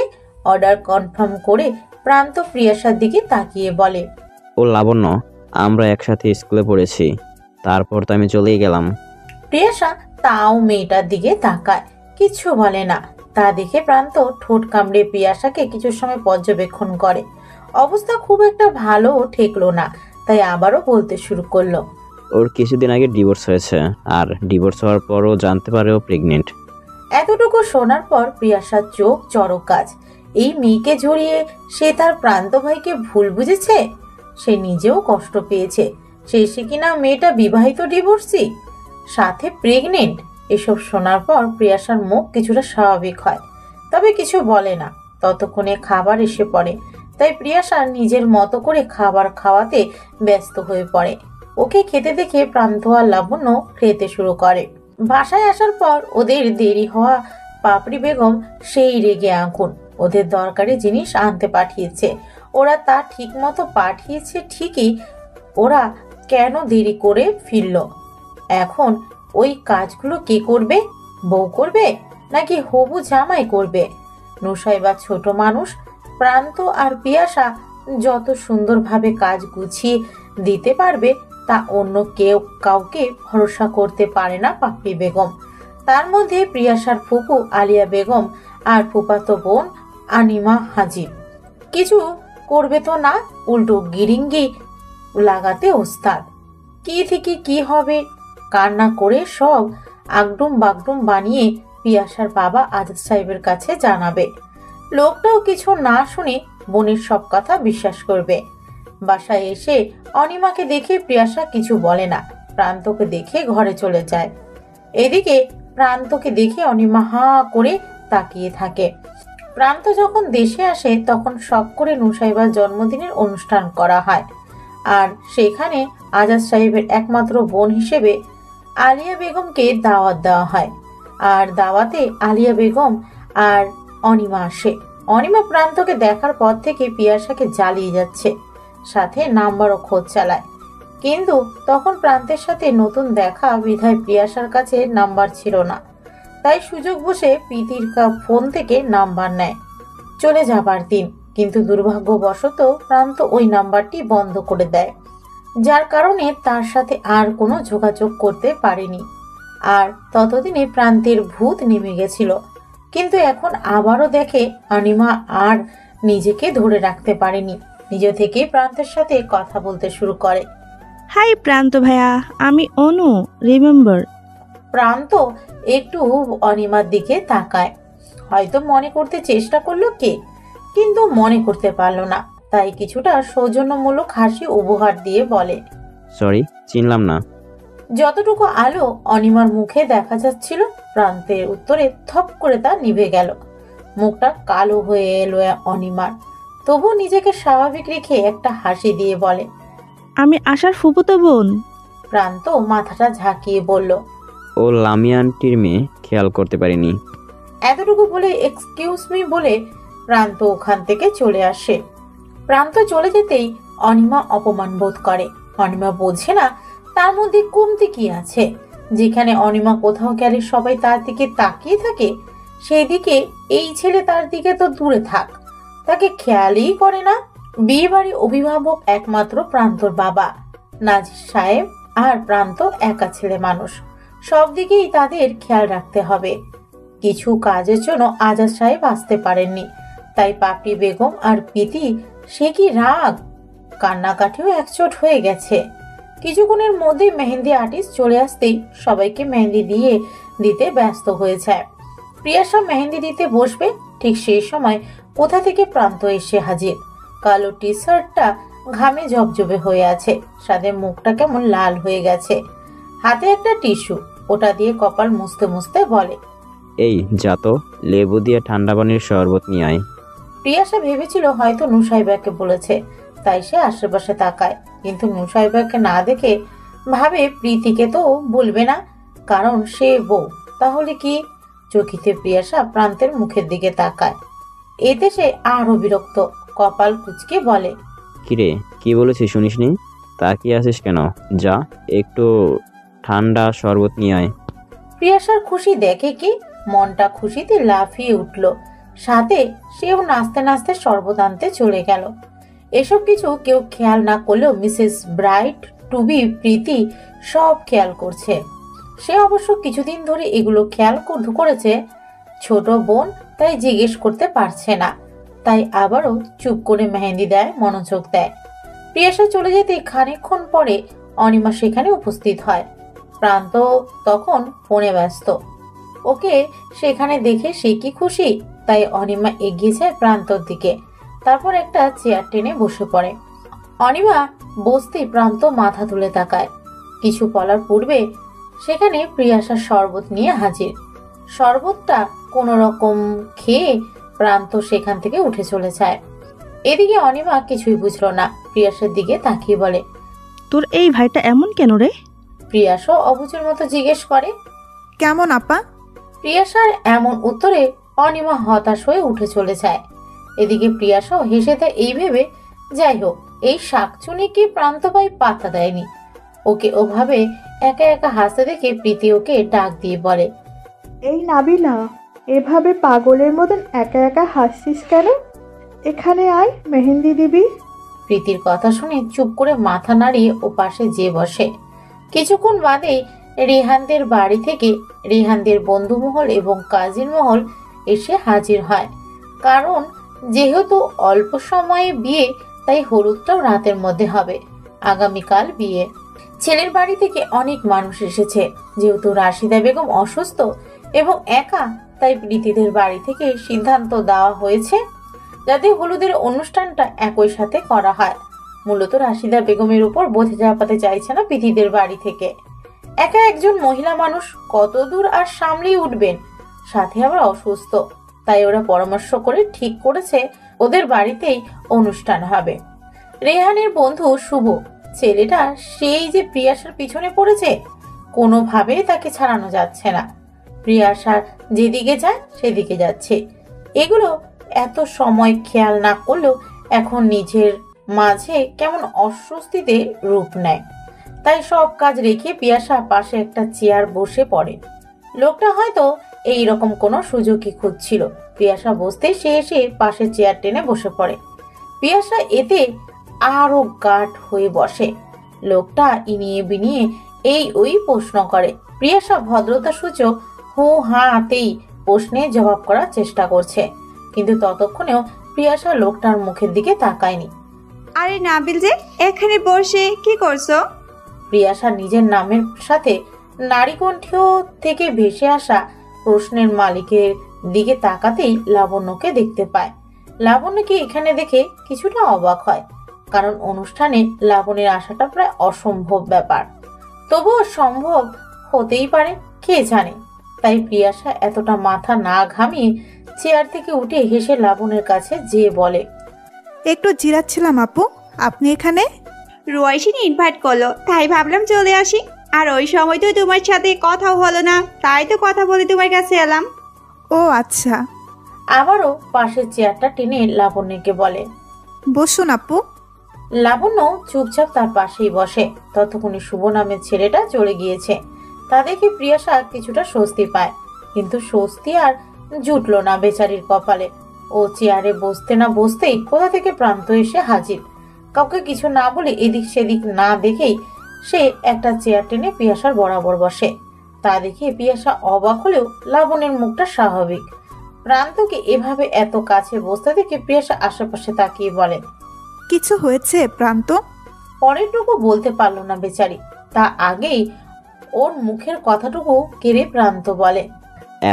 অর্ডার কনফার্ম করে প্রান্ত প্রিয়াশার দিকে তাকিয়ে বলে, ও লাবণ্য, আমরা একসাথে স্কুলে পড়েছি, তারপর তো আমি চলেই গেলাম। প্রিয়াশা তাও মেয়েটার দিকে তাকায়, কিছু বলে না। তা দেখে প্রান্ত ঠোঁট কামড়ে প্রিয়াশাকে কিছু সময় পর্যবেক্ষণ করে। অবস্থা খুব একটা ভালো ঠেকলো না, তাই আবারও বলতে শুরু করলো, ওর কিছুদিন আগে ডিভোর্স হয়েছে, আর ডিভোর্স হওয়ার পরও জানতে পারে ও প্রেগনেন্ট। এতটুকু শোনার পর প্রিয়াশার চোখ চড়ক কাজ। এই মেয়েকে জড়িয়ে সে তার প্রান্ত ভাইকে ভুল বুঝেছে। সে নিজেও কষ্ট পেয়েছে, শেষে কিনা মেয়েটা বিবাহিত ডিভোর্সি, সাথে প্রেগনেন্ট। এসব শোনার পর প্রিয়াশার মুখ কিছুটা স্বাভাবিক হয়, তবে কিছু বলে না। ততক্ষণে খাবার এসে পড়ে, তাই প্রিয়াশা নিজের মতো করে খাবার খাওয়াতে ব্যস্ত হয়ে পড়ে। ওকে খেতে দেখে প্রান্ত আর লাবণ্য খেতে শুরু করে। বাসায় আসার পর ওদের দেরি হওয়া পাপড়ি বেগম সেই রেগে আগুন। ওদের দরকারি জিনিস আনতে পাঠিয়েছে, ওরা তা ঠিক মতো পাঠিয়েছে ঠিকই, ওরা কেন দেরি করে ফিরল? এখন ওই কাজগুলো কে করবে? বউ করবে নাকি হবু জামাই করবে? নুসাইবা ছোট মানুষ, প্রান্ত আর পিয়াসা যত সুন্দরভাবে কাজ গুছিয়ে দিতে পারবে তা অন্য কেউ কাউকে ভরসা করতে পারে না পাপড়ি বেগম। তার মধ্যে প্রিয়াসার ফুপু আলিয়া বেগম আর ফুপাতো বোন আনিমা হাজির। কিছু করবে তো না, উল্টো গিরিঙ্গি লাগাতে ওস্তাদ। কি থেকে কি হবে কান্না করে সব আগডুম বাগডুম বানিয়ে পিয়াসার বাবা আজাদ সাহেবের কাছে জানাবে। লোকটাও কিছু না শুনে বোনের সব কথা বিশ্বাস করবে। বাসায় এসে অনিমাকে দেখে প্রিয়াসা কিছু বলে না, প্রান্তকে দেখে ঘরে চলে যায়। এদিকে প্রান্তকে দেখে অনিমা হা করে তাকিয়ে থাকে। প্রান্ত যখন দেশে আসে তখন শখ করে নুসাইবার জন্মদিনের অনুষ্ঠান করা হয়, আর সেখানে আজাদ সাহেবের একমাত্র বোন হিসেবে আলিয়া বেগমকে দাওয়াত দেওয়া হয়। আর দাওয়াতে আলিয়া বেগম আর অনিমা আসে। অনিমা প্রান্তকে দেখার পর থেকে পিয়াসাকে জ্বালিয়ে যাচ্ছে, সাথে নাম্বারও খোঁজ চালায়। কিন্তু তখন প্রান্তের সাথে নতুন দেখা বিধায় প্রিয়াসার কাছে নাম্বার ছিল না, তাই সুযোগ বসে প্রীতির ফোন থেকে নাম্বার নেয়। চলে যাবার দিন, কিন্তু দুর্ভাগ্যবশত প্রান্ত ওই নাম্বারটি বন্ধ করে দেয়, যার কারণে তার সাথে আর কোনো যোগাযোগ করতে পারেনি। আর ততদিনে প্রান্তের ভূত নেমে গেছিল। কিন্তু এখন আবারও দেখে অনিমা আর নিজেকে ধরে রাখতে পারেনি, নিজে থেকে প্রান্তের সাথে কথা বলতে শুরু করে। হাই প্রান্ত ভাইয়া, আমি অনু, রিমেম্বার। প্রান্ত একটু অনিমার দিকে তাকায়, হয়তো মনে করতে চেষ্টা করলো কে, কিন্তু মনে করতে পারলো না, তাই কিছুটা সৌজন্যমূলক হাসি উপহার দিয়ে বলে, সরি, চিনলাম না। যতটুকু আলো অনিমার মুখে দেখা যাচ্ছিল, প্রান্তের উত্তরে থপ করে তা নিভে গেল। মুখটা কালো হয়ে এলো অনিমার, তবু নিজেকে স্বাভাবিক রেখে একটা হাসি দিয়ে বলে, আমি আশার ফুপুতো বোন। প্রান্ত মাথাটা ঝাঁকিয়ে বলল, ও লামিয়া আন্টির মেয়ে, খেয়াল করতে পারিনি। এতটুকু বলে এক্সকিউজ মি বলে প্রান্ত ওখান থেকে চলে আসে। প্রান্ত চলে যেতেই অনিমা অপমান বোধ করে। অনিমা বোঝে না তার মধ্যে কমতি কি আছে, যেখানে অনিমা কোথাও গেলে সবাই তার দিকে তাকিয়ে থাকে, সেই দিকে এই ছেলে তার দিকে তো দূরে থাক, তাকে খেয়ালই করে না। বিয়ে বাড়ি অভিভাবক একমাত্র প্রান্তর বাবা নাজির সাহেব, আর প্রান্ত একা ছেলে মানুষ, সব দিকেই তাদের খেয়াল রাখতে হবে। কিছু কাজের জন্য আজাদ সাহেব আসতে পারেননি, তাই পাপড়ি বেগম আর প্রীতি সে কি রাগ, কান্নাকাটিও একচোট হয়ে গেছে। কিছুক্ষণের মধ্যে মেহেন্দি আর্টিস্ট চলে আসতেই সবাইকে মেহেন্দি দিয়ে দিতে ব্যস্ত হয়ে যায়। প্রিয়াসা মেহেন্দি দিতে বসবে, ঠিক সেই সময় কোথা থেকে প্রান্ত এসে হাজির। কালো টি শার্টটা ঘামে জবজবে হয়ে আছে, সাথে মুখটা কেমন লাল হয়ে গেছে। হাতে একটা টিস্যু, ওটা দিয়ে কপাল মুছতে মুছতে বলে, এই যা তো, লেবু দিয়ে ঠান্ডা পানির শরবত নিয়ে আয়। প্রিয়াসা ভেবেছিল হয়তো নুসাইবাকে বলেছে, তাই সে আশেপাশে তাকায়, কিন্তু নুসাইবাকে না দেখে ভাবে প্রীতিকে তো বলবে না, কারণ সে বউ। তাহলে কি? চকিতে প্রিয়াসা প্রান্তের মুখের দিকে তাকায়। এতে সে আরো বিরক্ত, কপাল কুচকে বলে, কিরে, কি বলেছি শুনিসনি? তাকিয়ে আছিস কেন? যা, একটু ঠান্ডা শরবত নিয়ে আয়। প্রিয়াসার খুশি দেখে কি মনটা খুশিতে লাফিয়ে উঠল, সাথে সেও নাচতে নাচতে শরবত আনতে চলে গেল। এসব কিছু কেউ খেয়াল না করলেও মিসেস ব্রাইট টুবি প্রীতি সব খেয়াল করছে। সে অবশ্য কিছুদিন ধরে এগুলো খেয়াল করেছে, ছোট বোন তাই জিজ্ঞেস করতে পারছে না, তাই আবারও চুপ করে মেহেন্দি দেয়, মনোযোগ দেয়। প্রিয়াসা চলে যেতে খানিকক্ষণ পরে অনিমা সেখানে উপস্থিত হয়। প্রান্ত তখন ফোনে ব্যস্ত। ওকে সেখানে দেখে সে কি খুশি, তাই অনিমা এগিয়ে যায় প্রান্তর দিকে। তারপর একটা চেয়ার টেনে বসে পড়ে। অনিমা বসতেই প্রান্ত মাথা তুলে তাকায়। কিছু বলার পূর্বে সেখানে প্রিয়াশার শরবত নিয়ে হাজির। শরবতটা কোনো রকম খেয়ে প্রান্ত সেখান থেকে উঠে চলে যায়। এদিকে অনিমা কিছুই বুঝলো না, প্রিয়াশার দিকে তাকিয়ে বলে, তোর এই ভাইটা এমন কেন রে? প্রিয়াশাও অবুঝের মতো জিজ্ঞেস করে। কেমন আপা? প্রিয়াশার এমন উত্তরে অনিমা হতাশ হয়ে উঠে চলে যায়। এদিকে প্রিয়াশাও হেসে দেয় এই ভেবে, যাই হোক এই শাকচুনিকে প্রান্ত ভাই পাত্তা দেয়নি। ওকে ওভাবে একা একা হাসতে দেখে প্রীতি ওকে ডাক দিয়ে বলে, এই নাবিলা, এভাবে পাগলের মতন একা একা হাসছিস কেন? এখানে আয়, মেহেন্দি দিবি। প্রীতির কথা শুনে চুপ করে মাথা নাড়িয়ে ও পাশে যেয়ে বসে। কিছুক্ষণ বাদে রেহানদের বাড়ি থেকে রেহানদের বন্ধুমহল এবং কাজিন মহল এসে হাজির হয়। কারণ যেহেতু অল্প সময়ে বিয়ে, তাই হলুদটাও রাতের মধ্যে হবে। আগামীকাল বিয়ে। ছেলের বাড়ি থেকে অনেক মানুষ এসেছে। যেহেতু রাশিদা বেগম অসুস্থ এবং একা, তাই প্রীতিদের বাড়ি থেকে সিদ্ধান্ত দেওয়া হয়েছে যাতে হলুদের অনুষ্ঠানটা একই সাথে করা হয়। মূলত রাশিদা বেগমের উপর বোঝা চাপাতে চাইছে না প্রীতিদের বাড়ি থেকে। একা একজন মহিলা মানুষ কত দূর আর সামলেই উঠবেন, সাথে আবার অসুস্থ। তাই ওরা পরামর্শ করে ঠিক করেছে ওদের বাড়িতেই অনুষ্ঠান হবে। রেহানের বন্ধু শুভ, ছেলেটা সেই যে প্রিয়াশার পিছনে পড়েছে, কোনোভাবেই তাকে ছাড়ানো যাচ্ছে না। প্রিয়াশা যেদিকে যায় সেদিকে যাচ্ছে। এগুলো এত সময় খেয়াল না করলেও এখন নিজের মাঝে কেমন অস্বস্তিতে রূপ নেয়। তাই সব কাজ রেখে প্রিয়াশা পাশে একটা চেয়ার বসে পড়ে। লোকটা হয়তো এই রকম কোনো সুযোগই খুঁজছিল। প্রিয়াশা বসতে সে এসে পাশে চেয়ার টেনে বসে পড়ে। প্রিয়াশা এতে আরো গাঢ় হয়ে বসে। লোকটা ইনিয়ে বিনিয়ে এই ওই প্রশ্ন করে। প্রিয়াশা ভদ্রতা সূচক হু হাতেই প্রশ্নের জবাব করার চেষ্টা করছে, কিন্তু ততক্ষণেও প্রিয়াশা লোকটার মুখের দিকে তাকায়নি। আরে নাবিল যে, এখানে বসে কি করছো? প্রিয়াশা নিজের নামের সাথে নারীকণ্ঠ থেকে ভেসে আসা প্রশ্নের মালিকের দিকে তাকাতেই লাবণ্যকে দেখতে পায়। লাবণ্যকে এখানে দেখে কিছুটা অবাক হয়, কারণ অনুষ্ঠানে লাবণ্যের আসাটা প্রায় অসম্ভব ব্যাপার। তবুও সম্ভব হতেই পারে, কে জানে। তাই প্রিয়াশা এতটা মাথা না ঘামিয়ে চেয়ার থেকে উঠে হেসে লাবণ্যের কাছে যেয়ে বলে, একটু জিরাচ্ছিলাম আপু, আপনি এখানে? রুয়াইশিনী ইনভাইট করলো, তাই ভাবলাম চলে আসি। আর ওই সময় তো তোমার সাথে কথাও হলো না, তাই তো কথা বলে তোমার কাছে এলাম। ও আচ্ছা। আবারও পাশের চেয়ারটা টেনে লাবণ্যকে বলে, বসুন আপু। লাবণ্য চুপচাপ তার পাশেই বসে। ততক্ষণে শুভ নামের ছেলেটা চলে গিয়েছে। তা দেখে প্রিয়াশা কিছুটা স্বস্তি পায়, কিন্তু স্বস্তি আর জুটলো না বেচারির কপালে। ও চেয়ারে বসতে না বসতেই কোথা থেকে প্রান্ত এসে হাজির। কাউকে কিছু না বলে এদিক সেদিক না দেখেই সে একটা চেয়ার টেনে প্রিয়াশার বরাবর বসে। তা দেখে প্রিয়াশা অবাক হলেও লাবণ্যের মুখটা স্বাভাবিক। প্রান্তকে এভাবে এত কাছে বসতে দেখে প্রিয়াশা আশেপাশে তাকিয়ে বলে, কিছু হয়েছে প্রান্ত? পরেরটুকু বলতে পারলো না বেচারি। তা আগেই ওর মুখের কথাটুকু কেড়ে প্রান্ত বলে,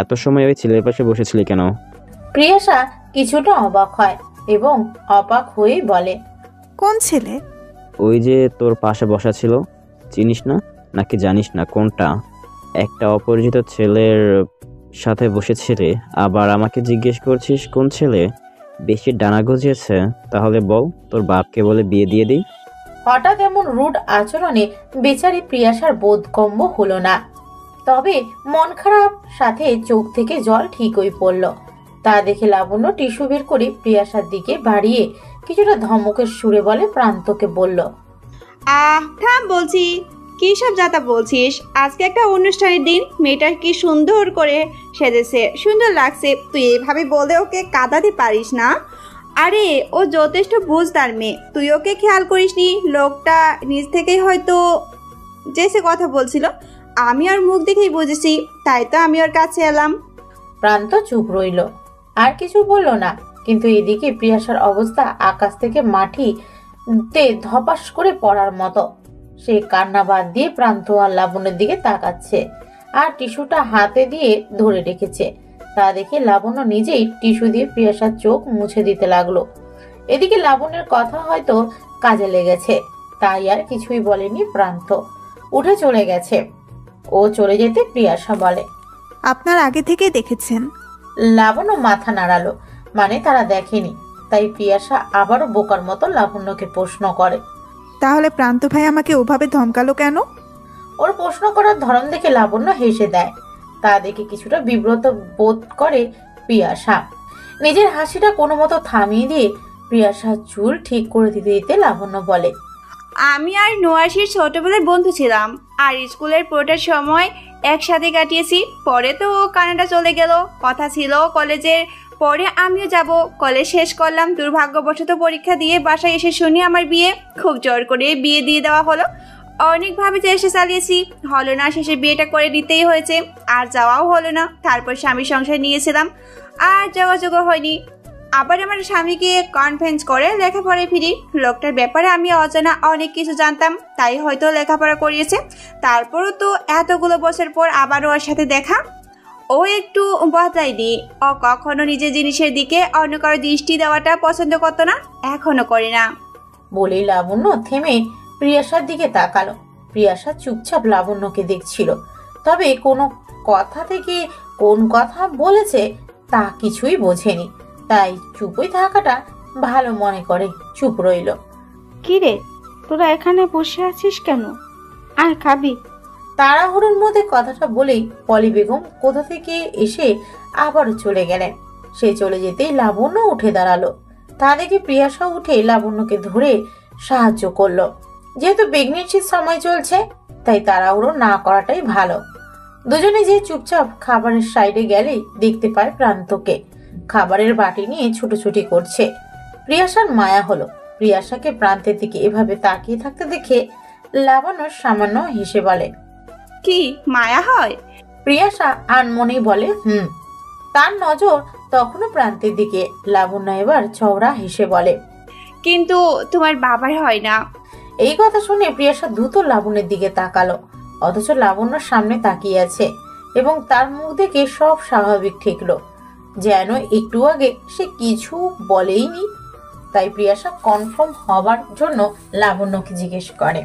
এত সময় ওই ছেলের পাশে বসেছিলি কেন? প্রিয়াশা কিছুটা অবাক হয় এবং অবাক হয়েই বলে, কোন ছেলে? ওই যে তোর পাশে বসা ছিল, চিনিস না নাকি জানিস না কোনটা? একটা অপরিচিত ছেলের সাথে বসেছিলে, আবার আমাকে জিজ্ঞেস করছিস কোন ছেলে? বেশি ডানা গজিয়েছে? তাহলে বল, তোর বাপকে বলে বিয়ে দিয়ে দিই। হঠাৎ এমন রুড আচরণে বেচারি প্রিয়াশার বোধগম্য হলো না। তবে মন খারাপ সাথে চোখ থেকে জল ঠিকই পড়ল। তা দেখে লাবণ্য টিস্যু বের করে প্রিয়াশার দিকে বাড়িয়ে কিছুটা ধমকের সুরে বলে প্রান্তকে বলল, থাম বলছি, কি সব যাতা বলছিস? আজকে একটা অনুষ্ঠানের দিন, মেয়েটা কি সুন্দর করে সেজেছে, সুন্দর লাগছে। তুই এভাবে বলে ওকে কাঁদাতে পারিস না। আরে ও যথেষ্ট বুঝদার মেয়ে, তুই ওকে খেয়াল করিসনি। লোকটা নিজ থেকেই হয়তো যে কথা বলছিল, আমি ওর মুখ দেখেই বুঝেছি, তাই তো আমি ওর কাছে এলাম। প্রান্ত চুপ রইল, আর কিছু বলল না। কিন্তু এদিকে প্রিয়াশার অবস্থা আকাশ থেকে মাটিতে ধপাস করে পড়ার মতো। সে কান্না বাদ দিয়ে প্রান্ত আর লাবণ্যের দিকে তাকাচ্ছে আর টিস্যুটা হাতে দিয়ে ধরে রেখেছে। তা দেখে লাবণ্য নিজেই টিস্যু দিয়ে প্রিয়াসার চোখ মুছে দিতে লাগলো। এদিকে লাবণ্যের কথা হয়তো কাজে লেগেছে, তাই আর কিছুই বলেনি প্রান্ত, উঠে চলে গেছে। ও চলে যেতে প্রিয়াসা বলে, আপনার আগে থেকেই দেখেছেন? লাবণ্য মাথা নাড়ালো, মানে তারা দেখেনি। তাই প্রিয়াসা আবারও বোকার মতো লাবণ্যকে প্রশ্ন করে, তাহলে প্রান্ত ভাই আমাকে ওভাবে ধমকালো কেন? ওর প্রশ্ন করার ধরন দেখে লাবণ্য হেসে দেয়। তা দেখে কিছুটা বিব্রত বোধ করে প্রিয়াসা। নিজের হাসিটা কোনো মতো থামিয়ে দিয়ে প্রিয়াসার চুল ঠিক করে দিতে দিতে লাবণ্য বলে, আমি আর নোয়াশির ছোটবেলার বন্ধু ছিলাম, আর স্কুলের পুরোটার সময় একসাথে কাটিয়েছি। পরে তো ও কানাডা চলে গেল, কথা ছিল কলেজের পরে আমিও যাব। কলেজ শেষ করলাম, দুর্ভাগ্যবশত পরীক্ষা দিয়ে বাসায় এসে শুনি আমার বিয়ে। খুব জোর করে বিয়ে দিয়ে দেওয়া হলো। অনেকভাবে চেষ্টা চালিয়েছি, হলো না, শেষে বিয়েটা করে নিতেই হয়েছে। আর যাওয়াও হলো না। তারপর স্বামীর সংসার নিয়েছিলাম, আর যোগাযোগও হয়নি। আবার আমার স্বামীকে কনফারেন্স করে লেখাপড়ায় ফিরি। লোকটার ব্যাপারে আমি অজানা অনেক কিছু জানতাম, তাই হয়তো লেখাপড়া করিয়েছে। তারপরও তো এতগুলো বছর পর আবারও ওর সাথে দেখা। ও একটু বদলায়নি। ও কখনো নিজের জিনিসের দিকে অন্য কারো দৃষ্টি দেওয়াটা পছন্দ করতো না, এখনো করে না। বলেই লাবণ্য থেমে প্রিয়াসার দিকে তাকালো। প্রিয়াসা চুপচাপ লাবণ্যকে দেখছিল, তবে কোনো কথা থেকে কোন কথা বলেছে তা কিছুই বোঝেনি। তাই চুপই থাকাটা ভালো মনে করে চুপ রইল। কিরে, তোরা এখানে বসে আছিস কেন? আর খাবি? তাড়াহুড়োর মধ্যে কথাটা বলেই পলি বেগম কোথা থেকে এসে আবারও চলে গেলেন। সে চলে যেতেই লাবণ্য উঠে দাঁড়ালো। তা দেখে প্রিয়াসা উঠে লাবণ্যকে ধরে সাহায্য করলো। যেহেতু প্রেগনেন্সির সময় চলছে, তাই তাড়াহুড়ো না করাটাই ভালো। দুজনে যে চুপচাপ খাবারের সাইডে গেলেই দেখতে পায় প্রান্তকে খাবারের বাটি নিয়ে ছুটোছুটি করছে। প্রিয়াসার মায়া হলো। প্রিয়াসাকে প্রান্তের দিকে এভাবে তাকিয়ে থাকতে দেখে লাবণ্য সামান্য হেসে বলে, কি মায়া হয়? প্রিয়াসা আনমনেই বলে, তার নজর তখনও প্রান্তের দিকে। লাবণ্য এবার চওড়া হেসে বলে, কিন্তু তোমার বাবার হয় না। এই কথা শুনে প্রিয়াসা দ্রুত লাবণ্যের দিকে তাকালো, অথচ লাবণ্যর সামনে তাকিয়ে আছে এবং তার মুখ দেখে সব স্বাভাবিক ঠেকলো, যেন একটু আগে সে কিছু বলেইনি। তাই প্রিয়াসা কনফার্ম হবার জন্য লাবণ্যকে জিজ্ঞেস করে,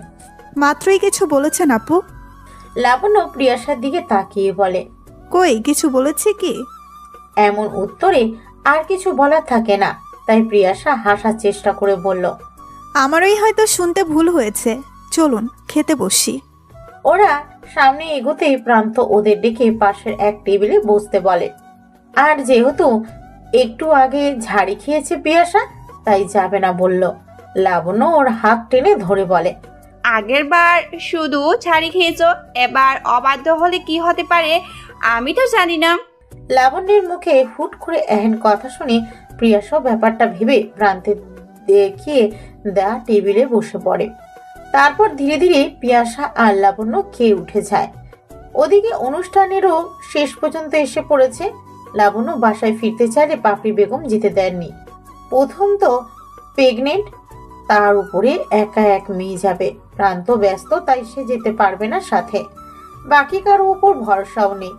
মাত্রই কিছু বলেছেন আপু? লাবণ্য প্রিয়াসার দিকে তাকিয়ে বলে, কই কিছু বলেছি কি? এমন উত্তরে আর কিছু বলার থাকে না। তাই প্রিয়াসা হাসার চেষ্টা করে বলল, আমারই হয়তো শুনতে ভুল হয়েছে, চলুন খেতে বসি। ওরা সামনে এগোতেই প্রান্ত ওদের ডেকে পাশের এক টেবিলে বসতে বলে। আর যেহেতু একটু আগে ঝাড়ি খেয়েছে প্রিয়াসা, তাই যাবে না বলল। লাবণ্য ওর হাত টেনে ধরে বলে, আগের বার শুধু ছাড়ি খেয়েছো, এবার অবাধ্য হলে কি হতে পারে আমি তো জানি না। লাবণ্যের মুখে হুট করে এহেন কথা শুনে প্রিয়াসা ব্যাপারটা ভেবে প্রান্তে দেখিয়ে দেয়া টেবিলে বসে পড়ে। তারপর ধীরে ধীরে প্রিয়াসা আর লাবণ্য খেয়ে উঠে যায়। ওদিকে অনুষ্ঠানেরও শেষ পর্যন্ত এসে পড়েছে। লাবণ্য বাসায় ফিরতে চাইলে পাপড়ি বেগম যেতে দেননি। প্রথম তো প্রেগনেন্ট, তার উপরে একা এক মেয়ে যাবে। প্রান্ত ব্যস্ত, তাই সে যেতে পারবে না সাথে। বাকি কারো উপর ভরসাও নেই,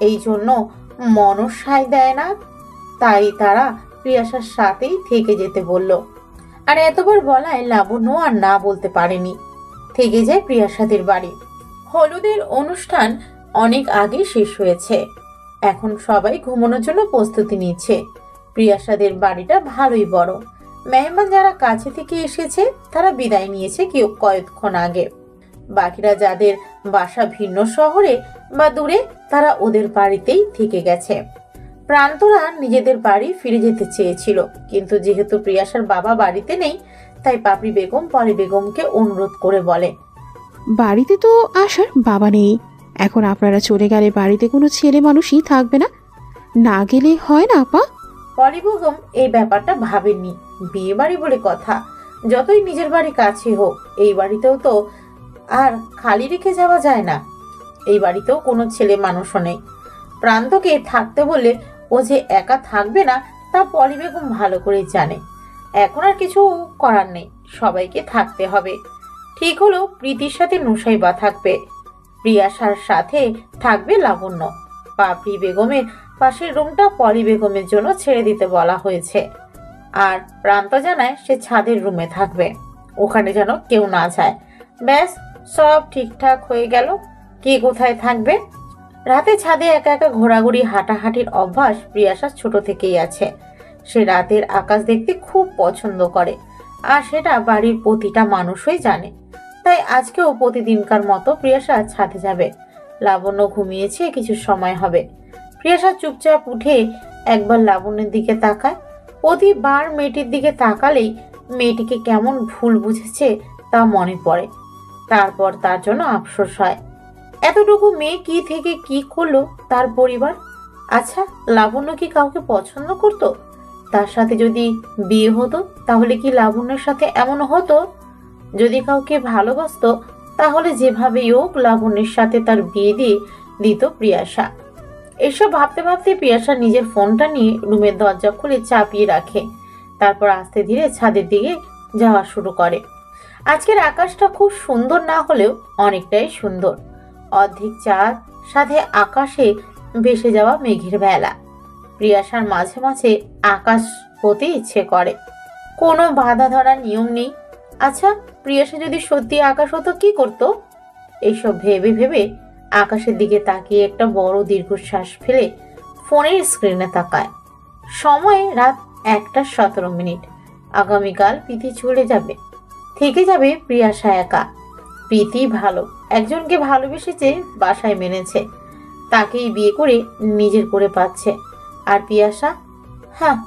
এই জন্য মনও সায় দেয় না। তাই তারা প্রিয়াসার সাথেই থেকে যেতে বলল। আর এতবার বলায় লাবণ্য আর না বলতে পারেনি, থেকে যায় প্রিয়াসাদের বাড়ি। হলুদের অনুষ্ঠান অনেক আগে শেষ হয়েছে, এখন সবাই ঘুমানোর জন্য প্রস্তুতি নিচ্ছে। প্রিয়াসাদের বাড়িটা ভালোই বড়। মেহমান যারা কাছে থেকে এসেছে তারা বিদায় নিয়েছে কয়েকক্ষণ আগে। বাকিরা যাদের বাসা ভিন্ন শহরে বা দূরে, তারা ওদের বাড়িতেই থেকে গেছে। প্রান্তরা নিজেদের বাড়ি ফিরে যেতে চেয়েছিল, কিন্তু যেহেতু প্রিয়াসার বাবা বাড়িতে নেই, তাই পাপড়ি বেগম পলি বেগমকে অনুরোধ করে বলে, বাড়িতে তো আসার বাবা নেই, এখন আপনারা চলে গেলে বাড়িতে কোনো ছেলে মানুষই থাকবে না, না গেলে হয় না আপা? পলি বেগম এই ব্যাপারটা ভাবেননি। বিয়ে বাড়ি বলে কথা, যতই নিজের বাড়ি কাছে হোক, এই বাড়িতেও তো আর খালি রেখে যাওয়া যায় না। এই বাড়িতেও কোনো ছেলে মানুষও নেই। প্রান্তকে থাকতে বললে ও যে একা থাকবে না তা পলি বেগম ভালো করে জানে। এখন আর কিছু করার নেই, সবাইকে থাকতে হবে। ঠিক হলো প্রীতির সাথে নুসাইবা থাকবে, প্রিয়াশার সাথে থাকবে লাবণ্য। পাপড়ি বেগমের পাশের রুমটা পলি বেগমের জন্য ছেড়ে দিতে বলা হয়েছে। আর প্রান্ত জানায় সে ছাদের রুমে থাকবে, ওখানে যেন কেউ না যায়। ব্যাস, সব ঠিকঠাক হয়ে গেল। কে কোথায় থাকবে? রাতে ছাদে একা একা ঘোরাঘুরি হাঁটাহাঁটির অভ্যাস প্রিয়াশার ছোট থেকেই আছে। সে রাতের আকাশ দেখতে খুব পছন্দ করে, আর সেটা বাড়ির প্রতিটা মানুষই জানে। তাই আজকেও প্রতিদিনকার মতো প্রিয়াশা ছাদে যাবে। লাবণ্য ঘুমিয়েছে, কিছু সময় হবে। প্রিয়াশা চুপচাপ উঠে একবার লাবণ্যের দিকে তাকায়। প্রতিবার মেয়েটির দিকে তাকালেই মেয়েটিকে কেমন ভুল বুঝেছে তা মনে পড়ে। তারপর তার জন্য আফসোস হয়। এতটুকু মেয়ে কি থেকে কি করলো তার পরিবার? আচ্ছা, লাবণ্য কি কাউকে পছন্দ করত? তার সাথে যদি বিয়ে হতো তাহলে কি লাবণ্যের সাথে এমন হতো? যদি কাউকে ভালোবাসতো তাহলে যেভাবেই হোক লাবণ্যের সাথে তার বিয়ে দিয়ে দিত প্রিয়াশা। এসব ভাবতে ভাবতে প্রিয়াশা নিজের ফোনটা নিয়ে রুমের দরজা খুলে চাপিয়ে রাখে। তারপর আস্তে ধীরে ছাদের দিকে যাওয়া শুরু করে। আজকের আকাশটা খুব সুন্দর না হলেও অনেকটাই সুন্দর। অর্ধেক চাঁদ, সাথে আকাশে ভেসে যাওয়া মেঘের ভেলা। প্রিয়াশার মাঝে মাঝে আকাশ হতে ইচ্ছে করে। কোনো বাধা ধরার নিয়ম নেই। আচ্ছা, প্রিয়াশা যদি সত্যি আকাশ হতো কি করত? এইসব ভেবে ভেবে আকাশের দিকে তাকিয়ে একটা বড় দীর্ঘশ্বাস ফেলে ফোনের স্ক্রিনে তাকায়। সময় রাত 1:17। আগামীকাল প্রীতি চলে যাবে। থেকে যাবে প্রিয়াশা একা। প্রীতি ভালো, একজনকে ভালোবেসেছে, বাসায় মেনেছে, তাকেই বিয়ে করে নিজের করে পাচ্ছে। আর প্রিয়াশা, হ্যাঁ,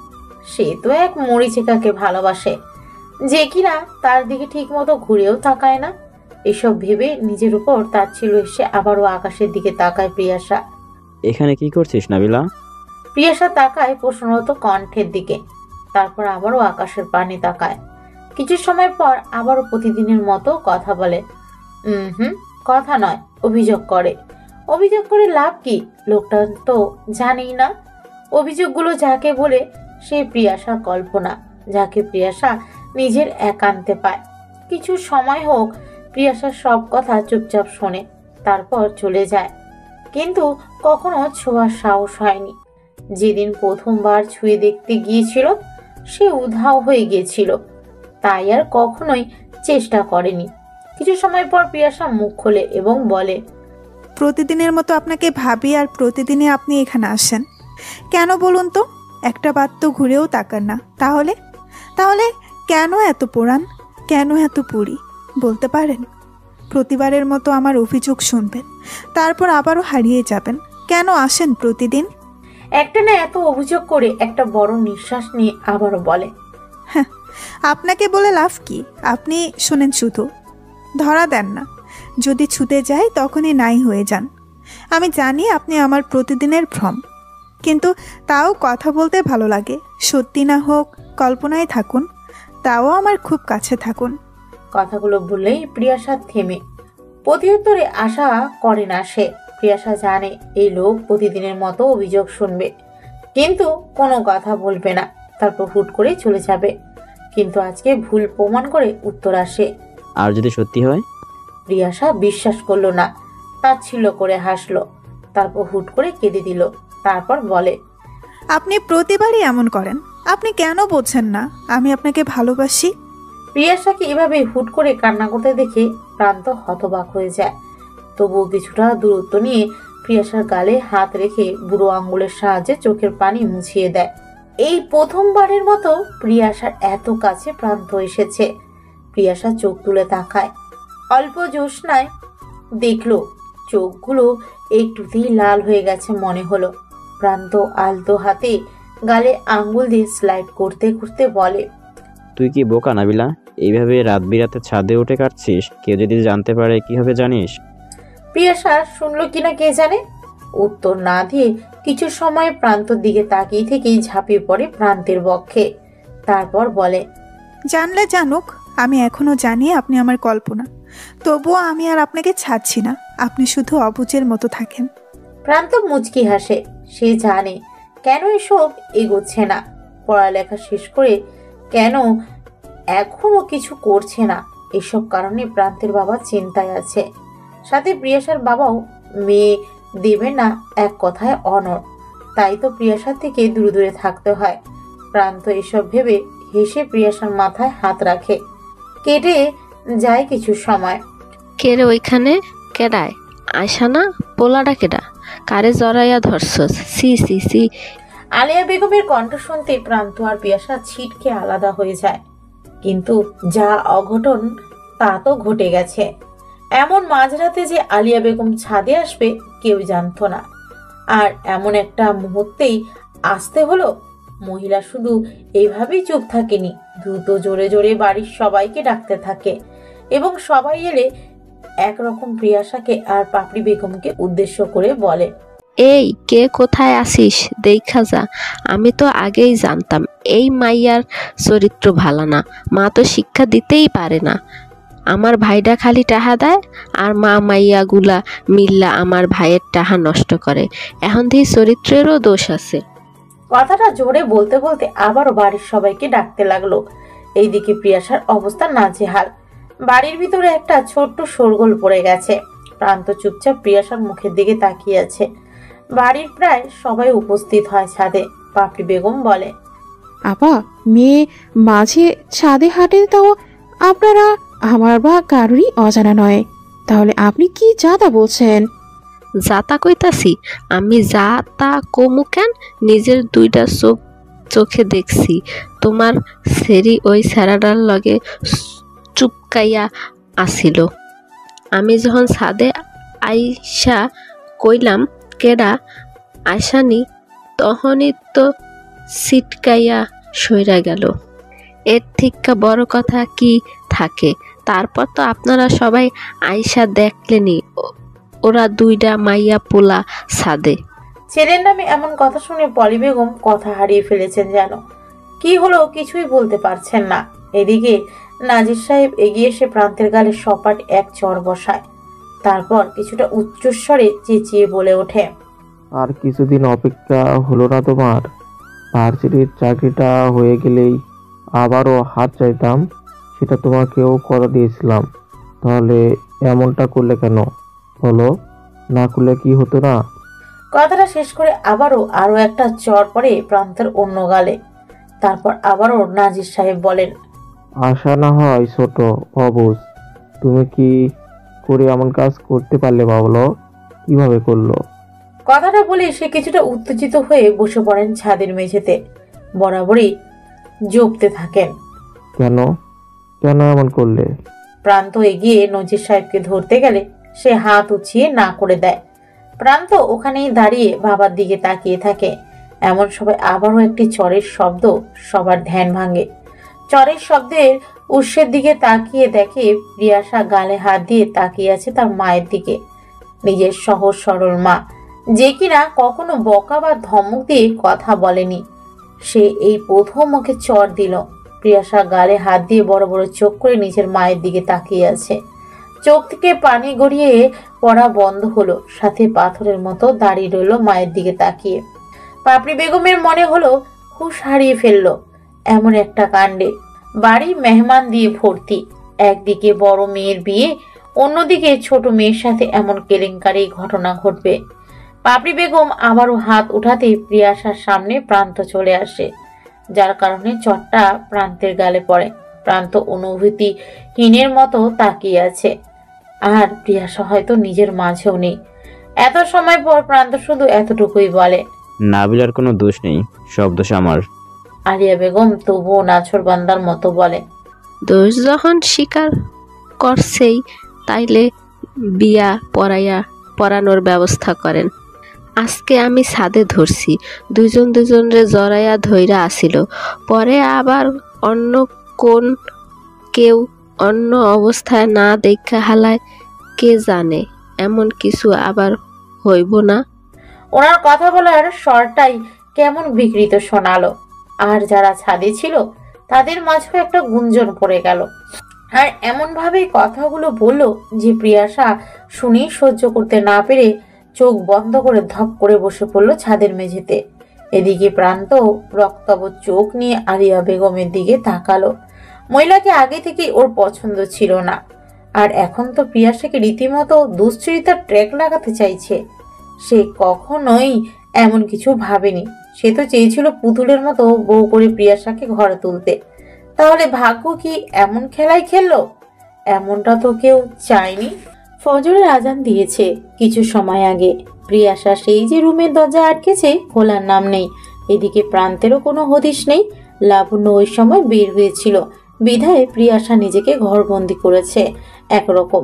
সে তো এক মরিচিকাকে ভালোবাসে, যে কিনা তার দিকে ঠিক মতো ঘুরেও তাকায় না। এসব ভেবে নিজের উপর তার ছিল এসে আবারও আকাশের দিকে তাকায় প্রিয়াশা। এখানে কি করছিস নাবিলা? প্রিয়াশা তাকায় প্রশ্নরত কণ্ঠের দিকে, তারপর আবারও আকাশের পানে তাকায়। কিছু সময় পর আবারও প্রতিদিনের মতো কথা বলে। কথা নয়, অভিযোগ করে। অভিযোগ করে লাভ কি? লোকটা তো জানেই না। অভিযোগগুলো যাকে বলে সে প্রিয়াশা কল্পনা, যাকে প্রিয়াশা নিজের একান্তে পায়। কিছু সময় হোক প্রিয়াশার সব কথা চুপচাপ শোনে, তারপর চলে যায়। কিন্তু কখনো ছোঁয়ার সাহস হয়নি। যেদিন প্রথমবার ছুঁয়ে দেখতে গিয়েছিল সে উধাও হয়ে গিয়েছিল, তাই আর কখনোই চেষ্টা করেনি। কিছু সময় পর প্রিয়াশা মুখ খোলে এবং বলে, প্রতিদিনের মতো আপনাকে ভাবি আর প্রতিদিনই আপনি এখানে আসেন কেন বলুন তো? একটা বার তো ঘুরেও তাকান না। তাহলে তাহলে কেন এত পোড়ান, কেন এত পুরি বলতে পারেন? প্রতিবারের মতো আমার অভিযোগ শুনবেন, তারপর আবারও হারিয়ে যাবেন। কেন আসেন প্রতিদিন? একটা না এত অভিযোগ করে একটা বড় নিঃশ্বাস নিয়ে আবারও বলে, হ্যাঁ, আপনাকে বলে লাভ কি? আপনি শোনেন, শুধু ধরা দেন না। যদি ছুতে যায় তখনই নাই হয়ে যান। আমি জানি আপনি আমার প্রতিদিনের ভ্রম, কিন্তু তাও কথা বলতে ভালো লাগে। সত্যি না হোক, কল্পনায় থাকুন, তাও আমার খুব কাছে থাকুন। কথাগুলো বললেই প্রিয়াশা থেমে প্রতিউত্তরে আশা করে না সে। প্রিয়াশা জানে এই লোক প্রতিদিনের মতো অভিযোগ শুনবে, কিন্তু কোনো কথা বলবে না। তারপর হুট করে চলে যাবে। কিন্তু আজকে ভুল প্রমাণ করে উত্তর আসে, আর যদি সত্যি হয়? প্রিয়াশা বিশ্বাস করলো না, তাচ্ছিল্য করে হাসলো, তারপর হুট করে কেঁদে দিল। তারপর বলে, আপনি প্রতিবারই এমন করেন। আপনি কেন বোঝেন না আমি আপনাকে ভালোবাসি? প্রিয়াশাকে এভাবে হুট করে কান্না করতে দেখে প্রান্ত হতবাক হয়ে যায়। তবুও কিছুটা দূরত্ব নিয়ে প্রিয়াশার গালে হাত রেখে বুড়ো আঙ্গুলের সাহায্যে চোখের পানি মুছিয়ে দেয়। এই প্রথমবারের মতো প্রিয়াশার এত কাছে প্রান্ত এসেছে। প্রিয়াশা চোখ তুলে তাকায়। অল্প জ্যোৎস্নায় দেখলো চোখগুলো একটুতেই লাল হয়ে গেছে মনে হলো। প্রান্ত আলতো হাতে গালে আঙ্গুল দিয়ে স্লাইড করতে করতে বলে, তুই কি বোকা নাবিলা? এইভাবে রাত বিরাতে ছাদে উঠে কাটছিস, কেউ যদি জানতে পারে কি হবে জানিস? প্রিয়াশা শুনলো কিনা কে জানে, উত্তর না দিয়ে কিছু সময় প্রান্তর দিকে তাকিয়ে থেকেই ঝাঁপিয়ে পড়ে প্রান্তের বক্ষে। তারপর বলে, জানলে জানুক, আমি এখনো জানি আপনি আমার কল্পনা, তবুও আমি আর আপনাকে ছাড়ছি না। আপনি শুধু অবুঝের মতো থাকেন। প্রান্ত মুচকি হাসে। সে জানে কেন এসব এগোচ্ছে না। পড়ালেখা শেষ করে কেন এখনো কিছু করছে না। এসব কারণে প্রান্তের বাবা চিন্তায় আছে। সাথে প্রিয়াসার বাবাও মেয়ে দেবে না এক কথায় অনড়। তাই তো প্রিয়াসার থেকে দূরে দূরে থাকতে হয়। প্রান্ত এসব ভেবে হেসে প্রিয়াসার মাথায় হাত রাখে। কেটে যায় কিছু সময়। কেরে ওইখানে কেডায় আয়সা না পোলাটা কেডা কারে জড়াইয়া ধরছস সি সি সি। আলিয়া বেগমের কণ্ঠ শুনতে প্রান্ত আর প্রিয়াসা ছিটকে আলাদা হয়ে যায়। কিন্তু যা অঘটন তা তো ঘটে গেছে। এমন মাঝরাতে যে আলিয়া বেগম ছাদে আসবে কেউ জানতো না। আর এমন একটা মুহূর্তেই আসতে হলো। মহিলা শুধু এইভাবেই চুপ থাকেনি, দ্রুত জোরে জোরে বাড়ির সবাইকে ডাকতে থাকে এবং সবাই এলে একরকম প্রিয়াসাকে আর পাপড়ি বেগমকে উদ্দেশ্য করে বলে, এই কে কোথায় আসিস দেখা যা। আমি তো আগেই জানতাম এই মাইয়ার চরিত্র ভালো না, মা তো শিক্ষা দিতেই পারে না। আমার ভাইটা খালি টাহা দেয় আর মা মাইয়া গুলা মিল্লা আমার ভাইয়ের টাহা নষ্ট করে। এখন থেকে চরিত্রেরও দোষ আছে। কথাটা জোরে বলতে বলতে আবারও বাড়ির সবাইকে ডাকতে লাগলো। এইদিকে প্রিয়াসার অবস্থা নাজেহাল। বাড়ির ভিতরে একটা ছোট্ট শোরগোল পড়ে গেছে। প্রান্ত চুপচাপ প্রিয়াসার মুখের দিকে তাকিয়ে আছে। বাড়ির প্রায় সবাই উপস্থিত হয় ছাদে। পাপড়ি বেগম বলে, আপা মেয়ে মাঝে ছাদে হাঁটে, তাও আপনারা আমার বা কারোরই অজানা নয়। তাহলে আপনি কি যাতা বলছেন? যাতা কইতাছি আমি যাতা কমু কেন, নিজের দুইটা চোখে দেখছি তোমার সেরি ওই স্যারাডার লগে চুপকাইয়া আসিল। আমি যখন ছাদে আইসা কইলাম কেডা আসানি, তখনই তো সিটকাইয়া সইরা গেল। এর থেকে বড় কথা কি থাকে? তারপর তো আপনারা সবাই আইসা দেখলেনি ওরা দুইটা মাইয়া পোলা ছাদে। ছেলের নামে এমন কথা শুনে পলি বেগম কথা হারিয়ে ফেলেছেন যেন। কি হলো কিছুই বলতে পারছেন না। এদিকে নাজির সাহেব এগিয়ে এসে প্রান্তের গালে সপাট এক চড় বসায়। তারপর কিছুটা উচ্চস্বরে চেঁচিয়ে বলে ওঠে, আর কিছুদিন অপেক্ষা হলো না তোমার? ভার্সিটির চাকরিটা হয়ে গেলেই আবারও হাত চাইতাম, সেটা তোমাকেও কথা দিয়েছিলাম। তাহলে এমনটা করলে কেন বলো? না করলে কি হতো না? কথাটা শেষ করে আবারও আরো একটা চড় পড়ে প্রান্তের অন্য গালে। তারপর আবারও নাজির সাহেব বলেন, আশা না হয় ছোট অবুঝ, তুমি কি করে এমন কাজ করতে পারলে বলো? কিভাবে করলো? কথাটা বলে সে কিছুটা উত্তেজিত হয়ে বসে পড়েন ছাদের মেঝেতে। বরাবরই জপতে থাকেন। কেন কেন এমন করলে? প্রান্ত এগিয়ে নজির সাহেবকে ধরতে গেলে সে হাত উঁচিয়ে না করে দেয়। প্রান্ত ওখানেই দাঁড়িয়ে বাবার দিকে তাকিয়ে থাকে। এমন সময় আবারও একটি চরের শব্দ সবার ধ্যান ভাঙে। চরের শব্দের উৎসের দিকে তাকিয়ে দেখে প্রিয়াসা গালে হাত দিয়ে তাকিয়ে আছে তার মায়ের দিকে। নিজের সহজ সরল মা, যে কিনা কখনো বকা বা ধমক দিয়ে কথা বলেনি, সে এই প্রথম ওকে চর দিল। প্রিয়াসা গালে হাত দিয়ে বড় বড় চোখ করে নিজের মায়ের দিকে তাকিয়ে আছে। চোখ থেকে পানি গড়িয়ে পড়া বন্ধ হলো, সাথে পাথরের মতো দাঁড়িয়ে রইল মায়ের দিকে তাকিয়ে। পাপড়ি বেগমের মনে হলো হুঁশ হারিয়ে ফেললো এমন একটা কাণ্ডে। বাড়ি মেহমান দিয়ে ভর্তি। একদিকে বড় মেয়ের বিয়ে, অন্যদিকে ছোট মেয়ের সাথে এমন কেলেঙ্কারি ঘটনা ঘটবে। পাপড়ি বেগম আবারও হাত উঠাতে প্রিয়াসার সামনে প্রান্ত চলে আসে, যার কারণে চটটা প্রান্তের গালে পড়ে। প্রান্ত অনুভূতিহীনের মতো তাকিয়ে আছে। আর প্রিয়াসা হয়তো নিজের মাঝেও নেই। এত সময় পর প্রান্ত শুধু এতটুকুই বলে, নাবিলার কোনো দোষ নেই, সব দোষ আমার। আলিয়া বেগম তবুও নাছোড়বান্দার মতো বলে, দোষ যখন স্বীকার করছেই তাইলে বিয়া পড়ানোর ব্যবস্থা করেন। আজকে আমি ছাদে ধরছি, দুজনরে জড়াইয়া ধইরা আসিল, পরে আবার অন্য কোন কেউ অন্য অবস্থায় না দেখা হালায়, কে জানে এমন কিছু আবার হইব না। ওনার কথা বলার স্বরটাই কেমন বিকৃত শোনালো। আর যারা ছাদে ছিল তাদের মাঝে একটা গুঞ্জন পড়ে গেল। আর এমন ভাবে কথাগুলো বলল যে প্রিয়াসা শুনেই সহ্য করতে না পেরে চোখ বন্ধ করে ধপ করে বসে পড়ল ছাদের মেঝেতে। এদিকে প্রান্ত রক্তাভ চোখ নিয়ে আলিয়া বেগমের দিকে তাকালো। মহিলাকে আগে থেকে ওর পছন্দ ছিল না, আর এখন তো প্রিয়াশাকে রীতিমতো দুশ্চরিতার ট্র্যাক লাগাতে চাইছে। সে কখনোই এমন কিছু ভাবেনি। সে তো চেয়েছিল পুতুলের মতো বউ করে প্রিয়াশাকে ঘরে তুলতে। তাহলে ভাগ্য কি এমন খেলাই খেললো? এমনটা তো কেউ চায়নি। ফজরের আজান দিয়েছে কিছু সময় আগে। প্রিয়াশা সেই যে রুমের দরজা আটকেছে, খোলার নাম নেই। এদিকে প্রান্তেরও কোনো হদিশ নেই। লাবণ্য ওই সময় বের হয়েছিল বিধায় প্রিয়াশা নিজেকে ঘরবন্দি করেছে একরকম।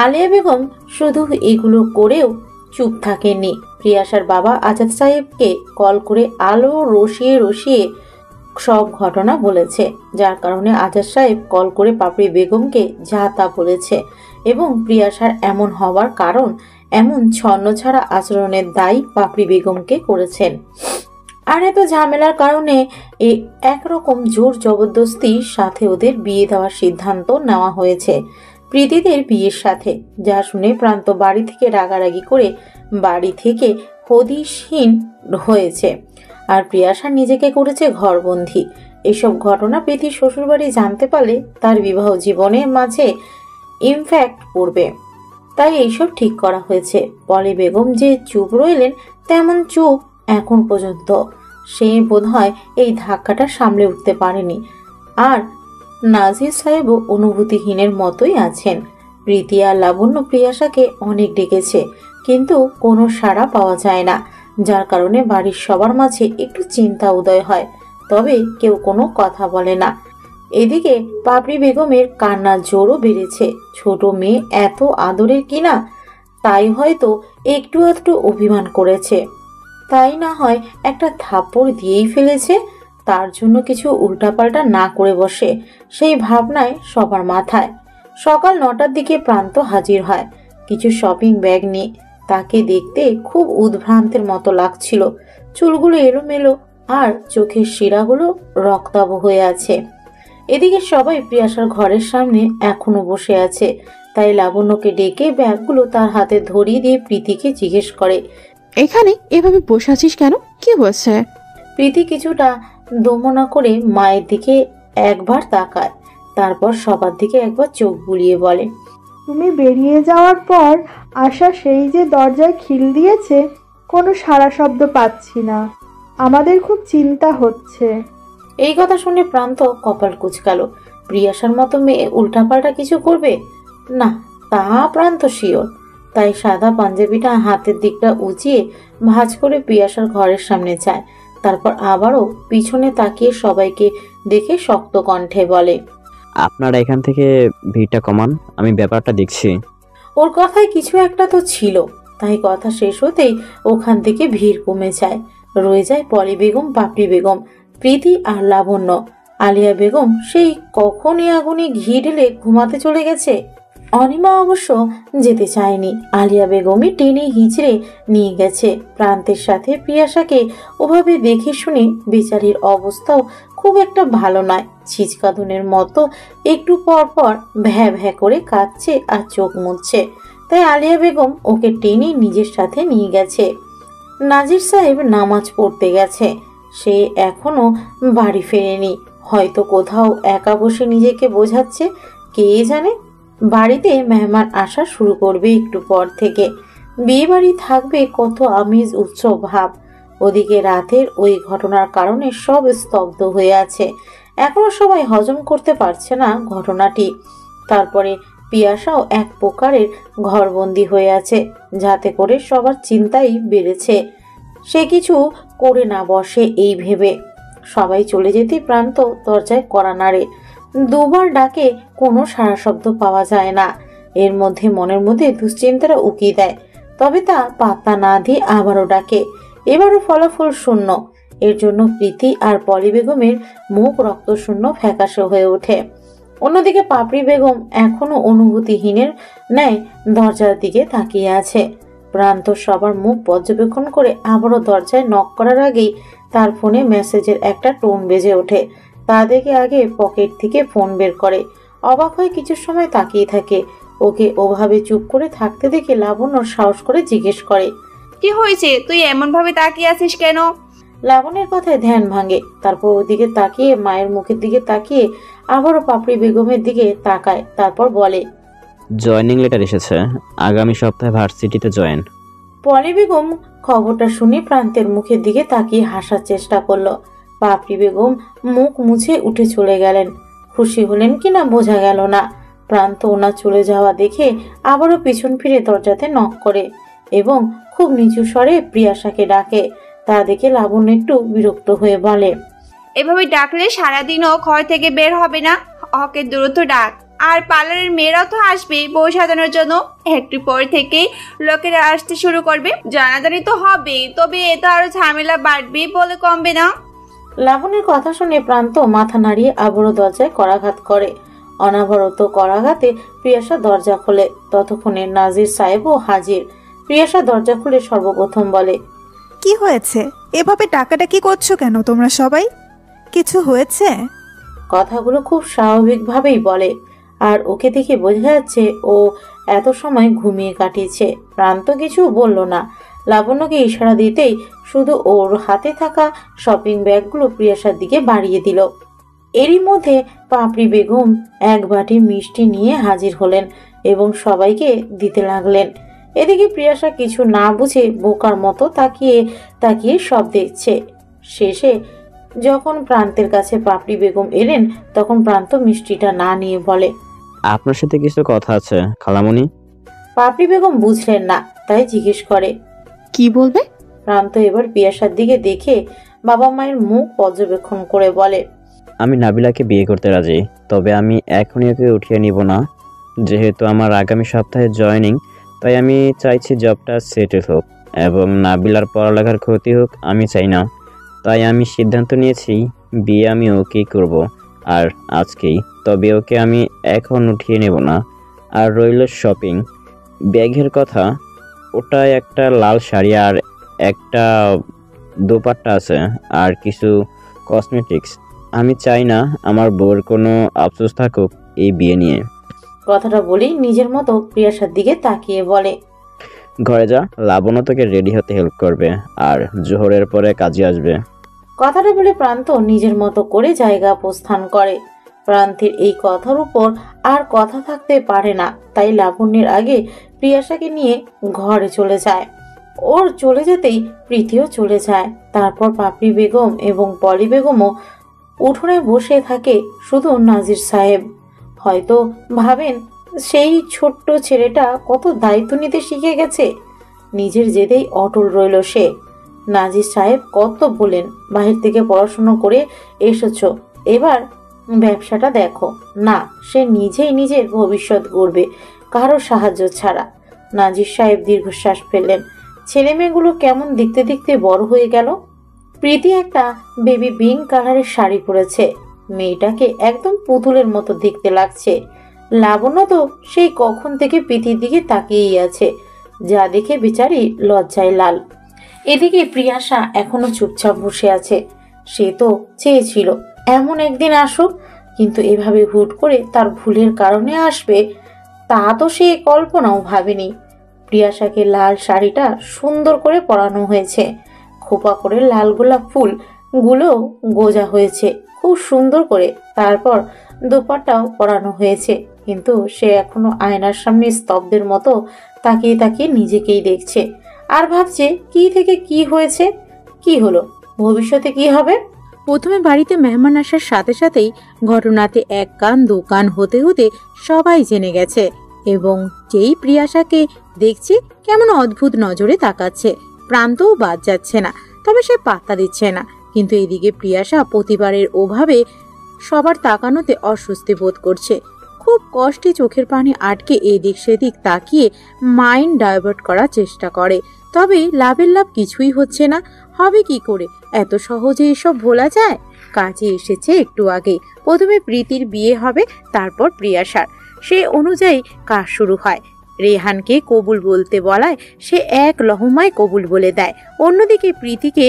আলিয়া বেগম শুধু এগুলো করেও চুপ থাকেননি। প্রিয়াশার বাবা আজাদ সাহেবকে কল করে আলো রসিয়ে রসিয়ে সব ঘটনা বলেছে, যার কারণে আজাদ সাহেব কল করে পাপড়ি বেগমকে যা তা বলেছে এবং প্রিয়াশার এমন হওয়ার কারণ, এমন ছন্নছাড়া আচরণের দায়ী পাপড়ি বেগমকে করেছেন। আর এত ঝামেলার কারণে একরকম জোর জবরদস্তির সাথে ওদের বিয়ে দেওয়ার সিদ্ধান্ত নেওয়া হয়েছে প্রীতিদের বিয়ের সাথে। যা শুনে প্রান্ত বাড়ি থেকে রাগারাগি করে বাড়ি থেকে হদিশহীন হয়েছে, আর প্রিয়াশা নিজেকে করেছে ঘরবন্দি। এসব ঘটনা প্রীতির শ্বশুরবাড়ি জানতে পারলে তার বিবাহ জীবনের মাঝে ইমপ্যাক্ট পড়বে। তাই এইসব ঠিক করা হয়েছে। পলি বেগম যে চুপ রইলেন তেমন চুপ এখন পর্যন্ত। সে বোধহয় এই ধাক্কাটা সামলে উঠতে পারেনি। আর নাজির সাহেবও অনুভূতিহীনের মতোই আছেন। প্রীতি আর লাবণ্য প্রিয়াশাকে অনেক ডেকেছে, কিন্তু কোনো সাড়া পাওয়া যায় না, যার কারণে বাড়ির সবার মাঝে একটু চিন্তা উদয় হয়, তবে কেউ কোনো কথা বলে না। এদিকে পাপড়ি বেগমের কান্নার জোরও বেড়েছে। ছোট মেয়ে এত আদরের কিনা, তাই হয়তো একটু একটু অভিমান করেছে, তাই না হয় একটা থাপ্পড় দিয়েই ফেলেছে। তার জন্য কিছু উল্টাপাল্টা না করে বসে, সেই ভাবনায় সবার মাথায়। সকাল 9টার দিকে প্রান্ত হাজির হয় কিছু শপিং ব্যাগ নিয়ে। তাকে দেখতে খুব উদ্ভ্রান্তের মতো লাগছিল। চুলগুলো এলোমেলো আর চোখের শিরাগুলো রক্তাভ হয়ে আছে। এদিকে সবাই প্রিয়াশার ঘরের সামনে এখনো বসে আছে, তাই লাবণ্যকে ডেকে ব্যাগগুলো তার হাতে ধরিয়ে দিয়ে প্রীতিকে জিজ্ঞেস করে, এখানে এভাবে বসে আছিস কেন? কি হয়েছে? প্রীতি কিছুটা দমনা করে মায়ের দিকে একবার তাকায়, তারপর সবার দিকে একবার চোখ বুলিয়ে বলে, তুমি বেরিয়ে যাওয়ার পর আশা সেই যে দরজায় খিল দিয়েছে, কোনো সাড়া শব্দ পাচ্ছি না। আমাদের খুব চিন্তা হচ্ছে। এই কথা শুনে প্রান্ত কপাল কুঁচকালো। প্রিয়াশার মতো মেয়ে উল্টাপাল্টা কিছু করবে না, তা প্রান্ত শিওর। তাই সাদা পাঞ্জাবিটা হাতের দিকটা উঁচিয়ে ভাঁজ করে প্রিয়াশার ঘরের সামনে যায়। তারপর আবারও পিছনে তাকিয়ে সবাইকে দেখে শক্ত কণ্ঠে বলে, আপনারা এখান থেকে ভিড়টা কমান, আমি ব্যাপারটা দেখছি। ওর কথায় কিছু একটা তো ছিল, তাই কথা শেষ হতেই ওখান থেকে ভিড় কমে যায়। রয়ে যায় পলি বেগম, পাপড়ি বেগম, প্রীতি আর লাবণ্য। আলিয়া বেগম সেই কখনই আগুনে ঘি ঢেলে ঘুমাতে চলে গেছে। অনিমা অবশ্য যেতে চায়নি। আলিয়া বেগমই টেনে হিচড়ে নিয়ে গেছে। প্রান্তের সাথে প্রিয়াশাকে ওভাবে দেখে শুনে বেচারির অবস্থাও খুব একটা ভালো নয়। ছিচকাদনের মতো একটু পর পর ভ্যা ভ্যা করে কাঁদছে আর চোখ মুছছে। তাই আলিয়া বেগম ওকে টেনে নিজের সাথে নিয়ে গেছে। নাজির সাহেব নামাজ পড়তে গেছে। সে এখনো বাড়ি ফেরেনি, হয়তো কোথাও একা বসে নিজেকে বোঝাচ্ছে, কে জানে। বাড়িতে মেহমান আসা শুরু করবে একটু পর থেকে। বিয়ে বাড়ি থাকবে কত আমেজ উৎসব ভাব। ওদিকে রাতের ওই ঘটনার কারণে সব স্তব্ধ হয়ে আছে। এখনো সবাই হজম করতে পারছে না ঘটনাটি। তারপরে পিয়াসাও এক প্রকারের ঘরবন্দি হয়ে আছে, যাতে করে সবার চিন্তাই বেড়েছে। সে কিছু করে না বসে এই ভেবে। সবাই চলে যেতে প্রান্ত দরজায় কড়া নাড়ে। দুবার ডাকে, কোনো সাড়া শব্দ পাওয়া যায় না। এর মধ্যে মনের মধ্যে দুশ্চিন্তারা উকি দেয়, তবে তা পাত্তা না দিয়ে আবারও ডাকে। এবারও ফলাফল শূন্য। এর জন্য প্রীতি আর পলি বেগমের মুখ রক্তশূন্য ফ্যাকাশে হয়ে ওঠে। অন্যদিকে পাপড়ি বেগম এখনো অনুভূতিহীনের ন্যায় দরজার দিকে তাকিয়ে আছে। প্রান্ত সবার মুখ পর্যবেক্ষণ করে আবারও দরজায় নক করার আগেই তার ফোনে মেসেজের একটা টোন বেজে ওঠে। তা দেখে আগে পকেট থেকে ফোন বের করে। অবাক হয়ে কিছু সময় তাকিয়ে থাকে। ওকে ওভাবে চুপ করে থাকতে দেখে লাবণ্য সাহস করে জিজ্ঞেস করে, কি হয়েছে? তুই এমন ভাবে তাকিয়ে আছিস কেন? লাবণ্যের কথায় ধ্যান ভাঙে। তারপর ওদিকে তাকিয়ে মায়ের মুখের দিকে তাকিয়ে আবারও পাপড়ি বেগমের দিকে তাকায়। তারপর বলে, জয়েনিং লেটার এসেছে, আগামী সপ্তাহে ভার্সিটিতে জয়েন। পলি বেগম খবরটা শুনে প্রান্তের মুখের দিকে তাকিয়ে হাসার চেষ্টা করলো। পাপড়ি বেগম মুখ মুছে উঠে চলে গেলেন। খুশি হলেন কিনা বোঝা গেল না। প্রান্ত ওনার চলে যাওয়া দেখে আবারও পিছন ফিরে দরজাতে নক করে এবং খুব নিচু স্বরে প্রিয়াশাকে ডাকে। তা দেখে লাবণ্য একটু বিরক্ত হয়ে বলে, এভাবে ডাকলে সারাদিনও ঘর থেকে বের হবে না। ওকে দ্রুত ডাক। আর পার্লারের মেয়েরাও তো আসবে বউ সাজানোর জন্য। একটু পর থেকেই লোকেরা আসতে শুরু করবে, জানাজানি তো হবে, তবে এ তো আরো ঝামেলা বাড়বে বলে কমবে না। লাবণ্যের কথা শুনে প্রান্ত মাথা নাড়িয়ে আবারও দরজায় করাঘাত করে। অনাবরত করাঘাতে প্রিয়াশা দরজা খোলে। ততক্ষণে নাজির সাহেবও হাজির। প্রিয়াশা দরজা খুলে সর্বপ্রথম বলে, কি হয়েছে? এভাবে ডাকাডাকি করছো কেন তোমরা সবাই? কিছু হয়েছে? কথাগুলো খুব স্বাভাবিকভাবেই বলে, আর ওকে দেখে বোঝা যাচ্ছে ও এত সময় ঘুমিয়ে কাটিয়েছে। প্রান্ত কিছু বলল না। লাবণ্যকে ইশারা দিতেই শুধু ওর হাতে থাকা শপিং ব্যাগগুলো প্রিয়াশার দিকে বাড়িয়ে দিল। এরই মধ্যে পাপড়ি বেগম এক বাটি মিষ্টি নিয়ে হাজির হলেন এবং সবাইকে দিতে লাগলেন। এদিকে প্রিয়াশা কিছু না বুঝে বোকার মতো তাকিয়ে তাকিয়ে সব দেখছে। শেষে যখন প্রান্তের কাছে পাপড়ি বেগম এলেন তখন প্রান্ত মিষ্টিটা না নিয়ে বলে, আপনার সাথে কিছু কথা আছে খালামণি। পাপড়ি বেগম বুঝলেন না, তাই জিজ্ঞেস করে, কি বলবে? প্রান্ত এবার প্রিয়াশার দিকে দেখে বাবা মায়ের মুখ পর্যবেক্ষণ করে বলে, আমি নাবিলাকে বিয়ে করতে রাজি, তবে আমি এখনই ওকে উঠিয়ে নিব না। যেহেতু আমার আগামী সপ্তাহে জয়েনিং, তাই আমি চাইছি জবটা সেটেল হোক এবং নাবিলার পড়ালেখার ক্ষতি হোক আমি চাই না। তাই আমি সিদ্ধান্ত নিয়েছি বিয়ে আমি ওকেই করব, আর আজকেই। তবে ওকে আমি এখন উঠিয়ে নেব না। আর রইল শপিং ব্যাগের কথা, ওটা একটা লাল শাড়ি আর একটা দোপাট্টা আছে আর কিছু কসমেটিক্স। আমি চাই না আমার বউর কোনো আফসোস থাকুক এই বিয়ে নিয়ে। কথাটা বলেই নিজের মতো প্রিয়াশার দিকে তাকিয়ে বলে, ঘরে যা, লাবণ্য তোকে রেডি হতে হেল্প করবে আর জোহরের পরে কাজে আসবে। কথাটা বলে প্রান্ত নিজের মতো করে জায়গা প্রস্থান করে। প্রান্তের এই কথার উপর আর কথা থাকতে পারে না, তাই লাবণ্যের আগে প্রিয়াশাকে নিয়ে ঘরে চলে যায়। ওর চলে যেতেই প্রীতিও চলে যায়। তারপর পাপড়ি বেগম এবং পলি বেগমও উঠোনে বসে থাকে। শুধু নাজির সাহেব হয়তো ভাবেন সেই ছোট্ট ছেলেটা কত দায়িত্ব নিতে শিখে গেছে। নিজের জেদেই অটল রইল সে। নাজির সাহেব কত বলেন, বাহির থেকে পড়াশুনো করে এসেছ, এবার ব্যবসাটা দেখো। না, সে নিজেই নিজের ভবিষ্যৎ গড়বে কারো সাহায্য ছাড়া। নাজির সাহেব দীর্ঘশ্বাস ফেললেন। ছেলে মেয়েগুলো কেমন দেখতে দেখতে বড় হয়ে গেল। প্রীতি একটা বেবি পিঙ্ক কালারের শাড়ি পরেছে। মেয়েটাকে একদম পুতুলের মতো দেখতে লাগছে। লাবণ্য তো সেই কখন থেকে প্রীতির দিকে তাকিয়েই আছে, যা দেখে বেচারি লজ্জায় লাল। এদিকে প্রিয়াশা এখনো চুপচাপ বসে আছে। সে তো চেয়েছিল এমন একদিন আসুক, কিন্তু এভাবে হুট করে তার ভুলের কারণে আসবে তা তো সে কল্পনাও ভাবেনি। প্রিয়াশাকে লাল শাড়িটা সুন্দর করে পরানো হয়েছে। খোপা করে লাল গোলাপ ফুল গুলো গোজা হয়েছে খুব সুন্দর করে। তারপর দোপাট্টাও পরানো হয়েছে, কিন্তু সে এখনো আয়নার সামনে স্তব্ধের মতো তাকিয়ে তাকিয়ে নিজেকেই দেখছে আর ভাবছে কি থেকে কি হয়েছে, কি হলো, ভবিষ্যতে কি হবে। প্রথমে বাড়িতে মেহমান আসার সাথে সাথেই ঘটনাতে এক কান দু কান হতে হতে সবাই জেনে গেছে এবং যেই প্রিয়াশাকে দেখছে কেমন অদ্ভুত নজরে তাকাচ্ছে। প্রান্তও বাদ যাচ্ছে না, তবে সে পাত্তা দিচ্ছে না। কিন্তু এদিকে প্রিয়াশা প্রতিবারের ওভাবে সবার তাকানোতে অস্বস্তি বোধ করছে। খুব কষ্টে চোখের পানি আটকে এদিক সেদিক তাকিয়ে মাইন্ড ডাইভার্ট করার চেষ্টা করে, তবে লাভের লাভ কিছুই হচ্ছে না। হবে কি করে? এত সহজে এসব ভোলা যায়? কাজে এসেছে একটু আগে। প্রথমে প্রীতির বিয়ে হবে, তারপর প্রিয়াশার। সে অনুযায়ী কাজ শুরু হয়। রেহানকে কবুল বলতে বলায় সে এক লহমায় কবুল বলে দেয়। অন্যদিকে প্রীতিকে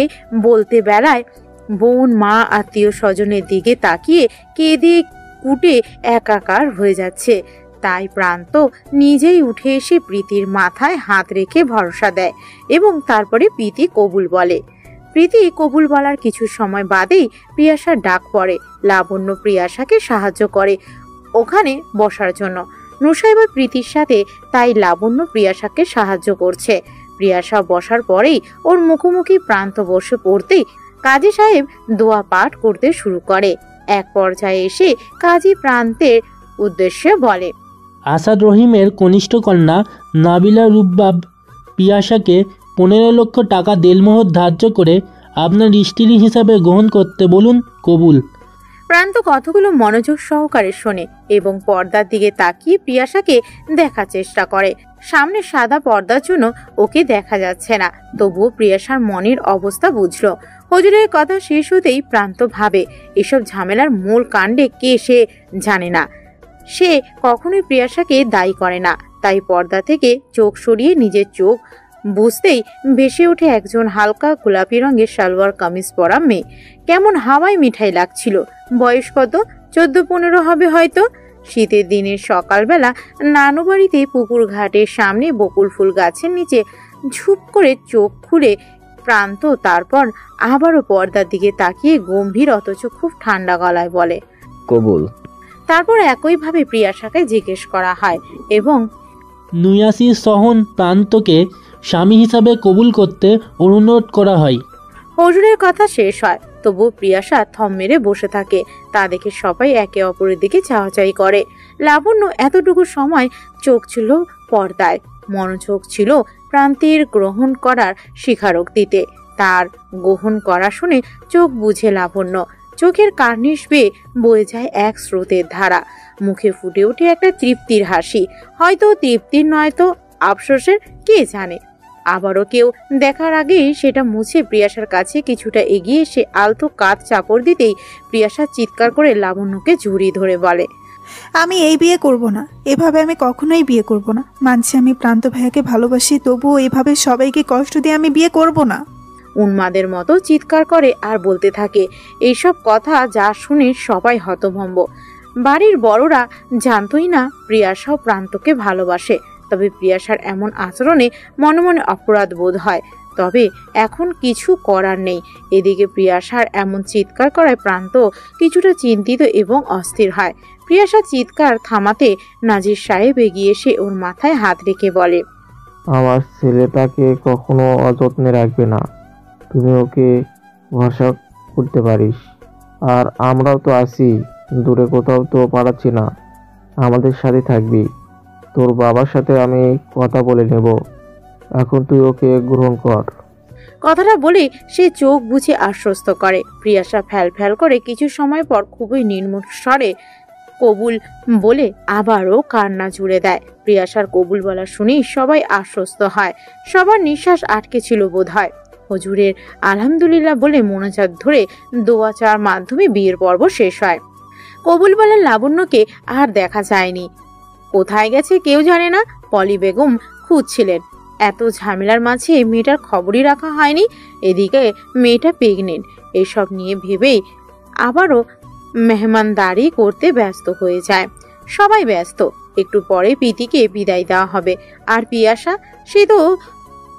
বলতে বেলায় বোন, মা, আত্মীয় স্বজনের দিকে তাকিয়ে কেঁদে কুটে একাকার হয়ে যাচ্ছে। তাই প্রান্ত নিজেই উঠে এসে প্রীতির মাথায় হাত রেখে ভরসা দেয় এবং তারপরে প্রীতি কবুল বলে। প্রীতি কবুল বলার কিছু সময় বাদেই প্রিয়াশার ডাক পড়ে। লাবণ্য প্রিয়াশাকে সাহায্য করে ওখানে বসার জন্য। নুসা এবার প্রীতির সাথে, তাই লাবণ্য প্রিয়াশাকে সাহায্য করছে। প্রিয়াশা বসার পরেই ওর মুখোমুখি প্রান্ত বসে পড়তেই কাজী সাহেব দোয়া পাঠ করতে শুরু করে। এক পর্যায়ে এসে কাজী প্রান্তের উদ্দেশ্যে বলে, আসাদ রহিমের কনিষ্ঠ কন্যা নাবিলা রুব্বাব পিয়াসাকে 15 লক্ষ টাকা দেলমোহর ধার্য করে আপনার স্ত্রী হিসাবে গ্রহণ করতে বলুন। কবুল। প্রান্ত কতগুলো মনোযোগ সহকারে শোনে এবং পর্দার দিকে তাকিয়ে প্রিয়াশাকে দেখার চেষ্টা করে। সামনে সাদা পর্দার জন্য ওকে দেখা যাচ্ছে না, তবুও প্রিয়াশার মনের অবস্থা বুঝলো। হুজুরের কথা শেষ হতেই প্রান্ত ভাবে, এসব ঝামেলার মূল কাণ্ডে কে সে জানে না। সে কখনোই প্রিয়াশাকে দায়ী করে না, তাই পর্দা থেকে চোখ সরিয়ে নিজের চোখ বুঝতেই ভেসে ওঠে একজন হালকা গোলাপি রঙের সালোয়ার কামিজ পরা মেয়ে। কেমন হাওয়ায় মিঠাই লাগছিল। বয়স কত? 14-15 হবে হয়তো। শীতের দিনের সকালবেলা নানু বাড়িতে পুকুর ঘাটের সামনে বকুল ফুল গাছের নিচে ঝুপ করে চোখ খুলে প্রান্ত তারপর আবারও পর্দার দিকে তাকিয়ে গম্ভীর অথচ খুব ঠান্ডা গলায় বলে, কবুল। তারপর একইভাবে প্রিয়াশাকে জিজ্ঞেস করা হয় এবং নুয়াসির সহন প্রান্তকে স্বামী হিসাবে কবুল করতে অনুরোধ করা হয়। হুজুরের কথা শেষ হয়, তবু প্রিয়াশা থম মেরে বসে থাকে। তা দেখে সবাই একে অপরের দিকে চাওয়াচাই করে। লাবণ্য এতটুকু সময় চোখ ছিল পর্দায়, মনোযোগ ছিল প্রান্তের গ্রহণ করার স্বীকারোক্তিতে। তার গ্রহণ করা শুনে চোখ বুঝে লাবণ্য। চোখের কার্নিশ বেয়ে বয়ে যায় এক স্রোতের ধারা। মুখে ফুটে ওঠে একটা তৃপ্তির হাসি, হয়তো তৃপ্তির নয়তো আফসোসের, কে জানে। আবারও কেউ দেখার আগেই সেটা মুছে প্রিয়াশার কাছে কিছুটা এগিয়ে এসে আলতো কাঁধ চাপড় দিতেই প্রিয়াশা চিৎকার করে লাবণ্যকে জড়িয়ে ধরে বলে, আমি এই বিয়ে করব না, এভাবে আমি কখনোই বিয়ে করব না। মানছি আমি প্রান্ত ভাইয়াকে ভালোবাসি, তবুও এভাবে সবাইকে কষ্ট দিয়ে আমি বিয়ে করব না। উন্মাদের মতো চিৎকার করে আর বলতে থাকে। এইসব কথা যা শুনে সবাই হতভম্ব। বাড়ির বড়রা জানতই না প্রিয়াশাও প্রান্তকে ভালোবাসে। তবে প্রিয়াশার এমন আচরণে মনে মনে অপরাধ বোধ হয়, তবে এখন কিছু করার নেই। এদিকে প্রিয়াশার এমন চিৎকার করায় প্রান্ত কিছুটা চিন্তিত এবং অস্থির হয়। প্রিয়াশার চিৎকার থামাতে নাজির সাহেব এগিয়ে এসে ওর মাথায় হাত রেখে বলে, আমার ছেলেটাকে কখনো অযত্নে রাখবে না, তুমি ওকে ভরসা করতে পারিস। আর আমরাও তো আছি, দূরে কোথাও তো পাঠাচ্ছি না, আমাদের সাথে থাকবি। তোর বাবার সাথে আমি কথা বলে নেব, এখন তুই ওকে গ্রহণ কর। কথাটা বলে সে চোখ বুঝে আশ্বস্ত করে। প্রিয়াশা ফ্যাল ফ্যাল করে কিছু সময় পর খুবই নির্মল স্বরে কবুল বলে আবারও কান্না জুড়ে দেয়। প্রিয়াশার কবুল বলা শুনেই সবাই আশ্বস্ত হয়। সবার নিঃশ্বাস আটকে ছিল বোধ হয়। হুজুরের আলহামদুলিল্লাহ বলে মোনাজাত ধরে দোয়া চার মাধ্যমে বিয়ের পর্ব শেষ হয়। কবুল বলা লাবণ্যকে আর দেখা যায়নি। কোথায় গেছে কেউ জানে না। পলি বেগম খুঁজছিলেন। এত ঝামেলার মাঝে মেয়েটার খবরই রাখা হয়নি। এদিকে মেয়েটা প্রেগনেন্ট। এসব নিয়ে ভেবেই আবারও মেহমানদারি করতে ব্যস্ত হয়ে যায়। সবাই ব্যস্ত। একটু পরে প্রীতিকে বিদায় দেওয়া হবে। আর প্রিয়াশা, সে তো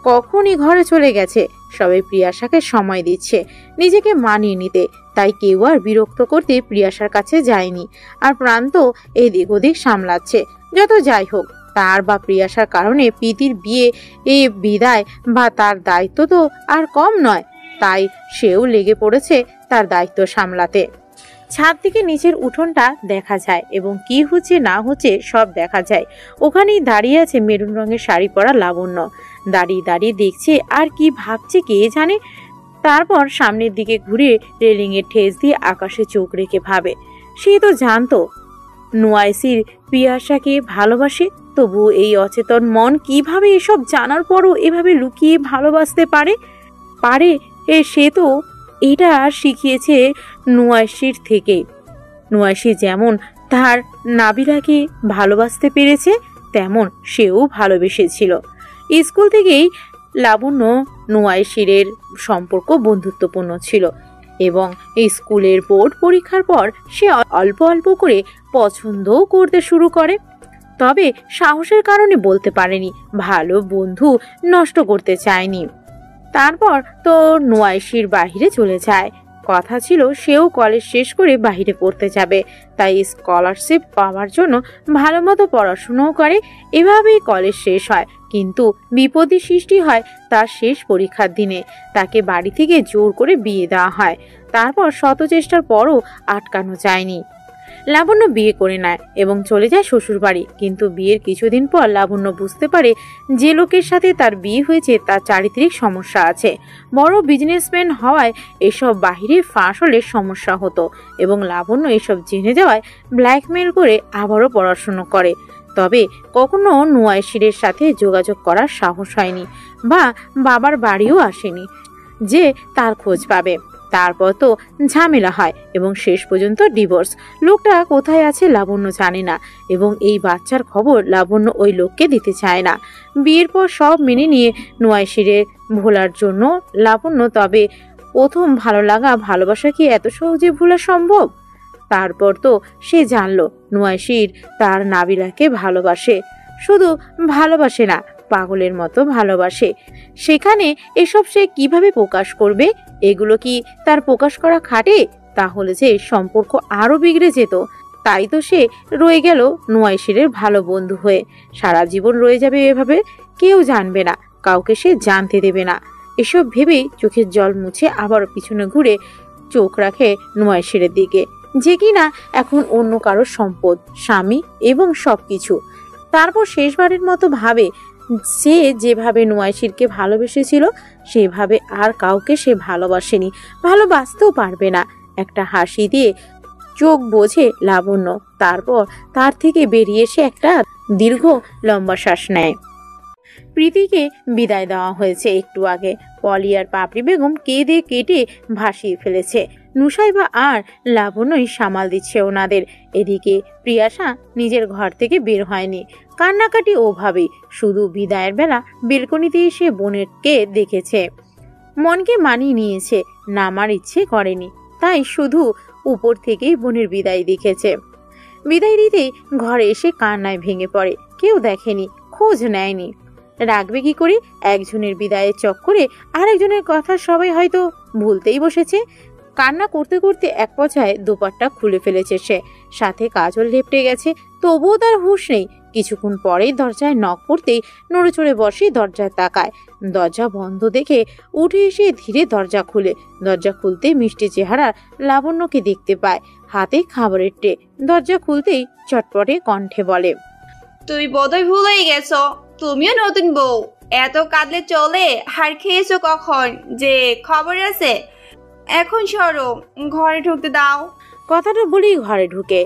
কখনই ঘরে চলে গেছে। সবাই প্রিয়াশাকে সময় দিচ্ছে নিজেকে মানিয়ে নিতে, তাই কেউ আর বিরক্ত করতে প্রিয়াশার কাছে যায়নি। আর প্রান্ত এদিক ওদিক সামলাচ্ছে। যত যাই হোক, তার বা প্রিয়াশার কারণে প্রীতির বিয়ে বিদায় বা তার দায়িত্ব তো আর কম নয়, তাই সেও লেগে পড়েছে তার দায়িত্ব সামলাতে। ছাদ থেকে নিচের উঠোনটা দেখা যায় এবং কি হচ্ছে না হচ্ছে সব দেখা যায়। ওখানেই দাঁড়িয়ে আছে মেরুন রঙের শাড়ি পরা লাবণ্য। দাঁড়িয়ে দাঁড়িয়ে দেখছে আর কি ভাবছে কে জানে। তারপর সামনের দিকে ঘুরে রেলিংয়ের ঠেস দিয়ে আকাশে চোখ রেখে ভাবে, সে তো জানতো নুয়াইসির প্রিয়াশাকে ভালোবাসে, তবু এই অচেতন মন কিভাবে এসব জানার পরও এভাবে লুকিয়ে ভালোবাসতে পারে। সে তো এটা শিখিয়েছে নুয়াইশির থেকে। নুয়াইশি যেমন তার নাবিলাকে ভালোবাসতে পেরেছে, তেমন সেও ভালোবেসেছিল। স্কুল থেকেই লাবণ্য নুয়াইশিরের সম্পর্ক বন্ধুত্বপূর্ণ ছিল এবং স্কুলের বোর্ড পরীক্ষার পর সে অল্প অল্প করে পছন্দও করতে শুরু করে। তবে সাহসের কারণে বলতে পারেনি, ভালো বন্ধু নষ্ট করতে চায়নি। তারপর তো নোয়াইশির বাহিরে চলে যায়। কথা ছিল সেও কলেজ শেষ করে বাহিরে পড়তে যাবে, তাই স্কলারশিপ পাওয়ার জন্য ভালো মতো পড়াশুনোও করে। এভাবেই কলেজ শেষ হয়, কিন্তু বিপদের সৃষ্টি হয় তার শেষ পরীক্ষার দিনে। তাকে বাড়ি থেকে জোর করে বিয়ে দেওয়া হয়। তারপর শত চেষ্টার পরও আটকানো যায়নি। লাবণ্য বিয়ে করে নেয় এবং চলে যায় শ্বশুরবাড়ি। কিন্তু বিয়ের কিছুদিন পর লাবণ্য বুঝতে পারে যে লোকের সাথে তার বিয়ে হয়েছে তার চারিত্রিক সমস্যা আছে। বড় বিজনেসম্যান হওয়ায় এসব বাহিরে ফাঁস হলে সমস্যা হতো এবং লাবণ্য এসব জেনে যাওয়ায় ব্ল্যাকমেল করে আবারও পড়াশুনো করে। তবে কখনো নোয়াইশিরের সাথে যোগাযোগ করার সাহস হয়নি বা বাবার বাড়িও আসেনি যে তার খোঁজ পাবে। তারপর তো ঝামেলা হয় এবং শেষ পর্যন্ত ডিভোর্স। লোকটা কোথায় আছে লাবণ্য জানে না এবং এই বাচ্চার খবর লাবণ্য ওই লোককে দিতে চায় না। বিয়ের পর সব মেনে নিয়ে নোয়াইশিরে ভোলার জন্য লাবণ্য, তবে প্রথম ভালো লাগা ভালোবাসা কি এত সহজে ভোলা সম্ভব? তারপর তো সে জানলো নোয়াইশির তার নাবিলাকে ভালোবাসে। শুধু ভালোবাসে না, পাগলের মতো ভালোবাসে। সেখানে এসব সে কিভাবে প্রকাশ করবে? এগুলো কি তার প্রকাশ করা খাটে? তাহলে যে সম্পর্ক আরো বিগড়ে যেত। তাই তো সে রয়ে গেল নোয়াইশিরের ভালো বন্ধু হয়ে। সারা জীবন রয়ে যাবে এভাবে, কেউ জানবে না, কাউকে সে জানতে দেবে না। এসব ভেবেই চোখের জল মুছে আবার পিছনে ঘুরে চোখ রাখে নোয়াইশিরের দিকে, যে কিনা এখন অন্য কারোর সম্পদ, স্বামী এবং সবকিছু। তারপর শেষবারের মতো ভাবে সে যেভাবে নোয়াইশিরকে ভালোবেসেছিল সেভাবে আর কাউকে সে ভালোবাসেনি, ভালোবাসতেও পারবে না। একটা হাসি দিয়ে চোখ বোঝে লাবণ্য। তারপর তার থেকে বেরিয়ে এসে একটা দীর্ঘ লম্বা শ্বাস নেয়। প্রীতিকে বিদায় দেওয়া হয়েছে একটু আগে। পলি আর পাপড়ি বেগম কেঁদে কেটে ভাসিয়ে ফেলেছে। নুসাইবা আর লাবণ্যই সামাল দিচ্ছে ওনাদের। এদিকে প্রিয়াশা নিজের ঘর থেকে বের হয়নি, কান্নাকাটি ওভাবেই। শুধু বিদায়ের বেলা বেলকনিতে এসে বোনেরকে দেখেছে, মনকে মানিয়ে নিয়েছে, নামার ইচ্ছে করেনি, তাই শুধু উপর থেকেই বোনের বিদায় দেখেছে। বিদায় দিতেই ঘরে এসে কান্নায় ভেঙে পড়ে। কেউ দেখেনি, খোঁজ নেয়নি, রাখবে কি করে? একজনের বিদায়ের চক্করে আরেকজনের কথা সবাই হয়তো ভুলতেই বসেছে। কান্না করতে করতে এক পর্যায়ে দোপাট্টা খুলে ফেলেছে সে, সাথে কাজল লেপটে গেছে, তবুও তার হুঁশ নেই। কিছুক্ষণ পরেই দরজায় নক করতেই নড়ে চড়ে বসে দরজায় তাকায়। দরজা বন্ধ দেখে উঠে এসে ধীরে দরজা খুলে। দরজা খুলতেই মিষ্টি চেহারা লাবণ্যকে দেখতে পায়, হাতে খাবারের ট্রে। দরজা খুলতেই চটপটে কণ্ঠে বলে, তুই বোধহয় ভুলেই গেছো, তুমিও নতুন বউ। এত কাঁদলে চলে? হার খেয়েছো কখন যে খবর আছে? এখন সরো, ঘরে ঢুকতে দাও। কথাটা বলেই ঘরে ঢুকে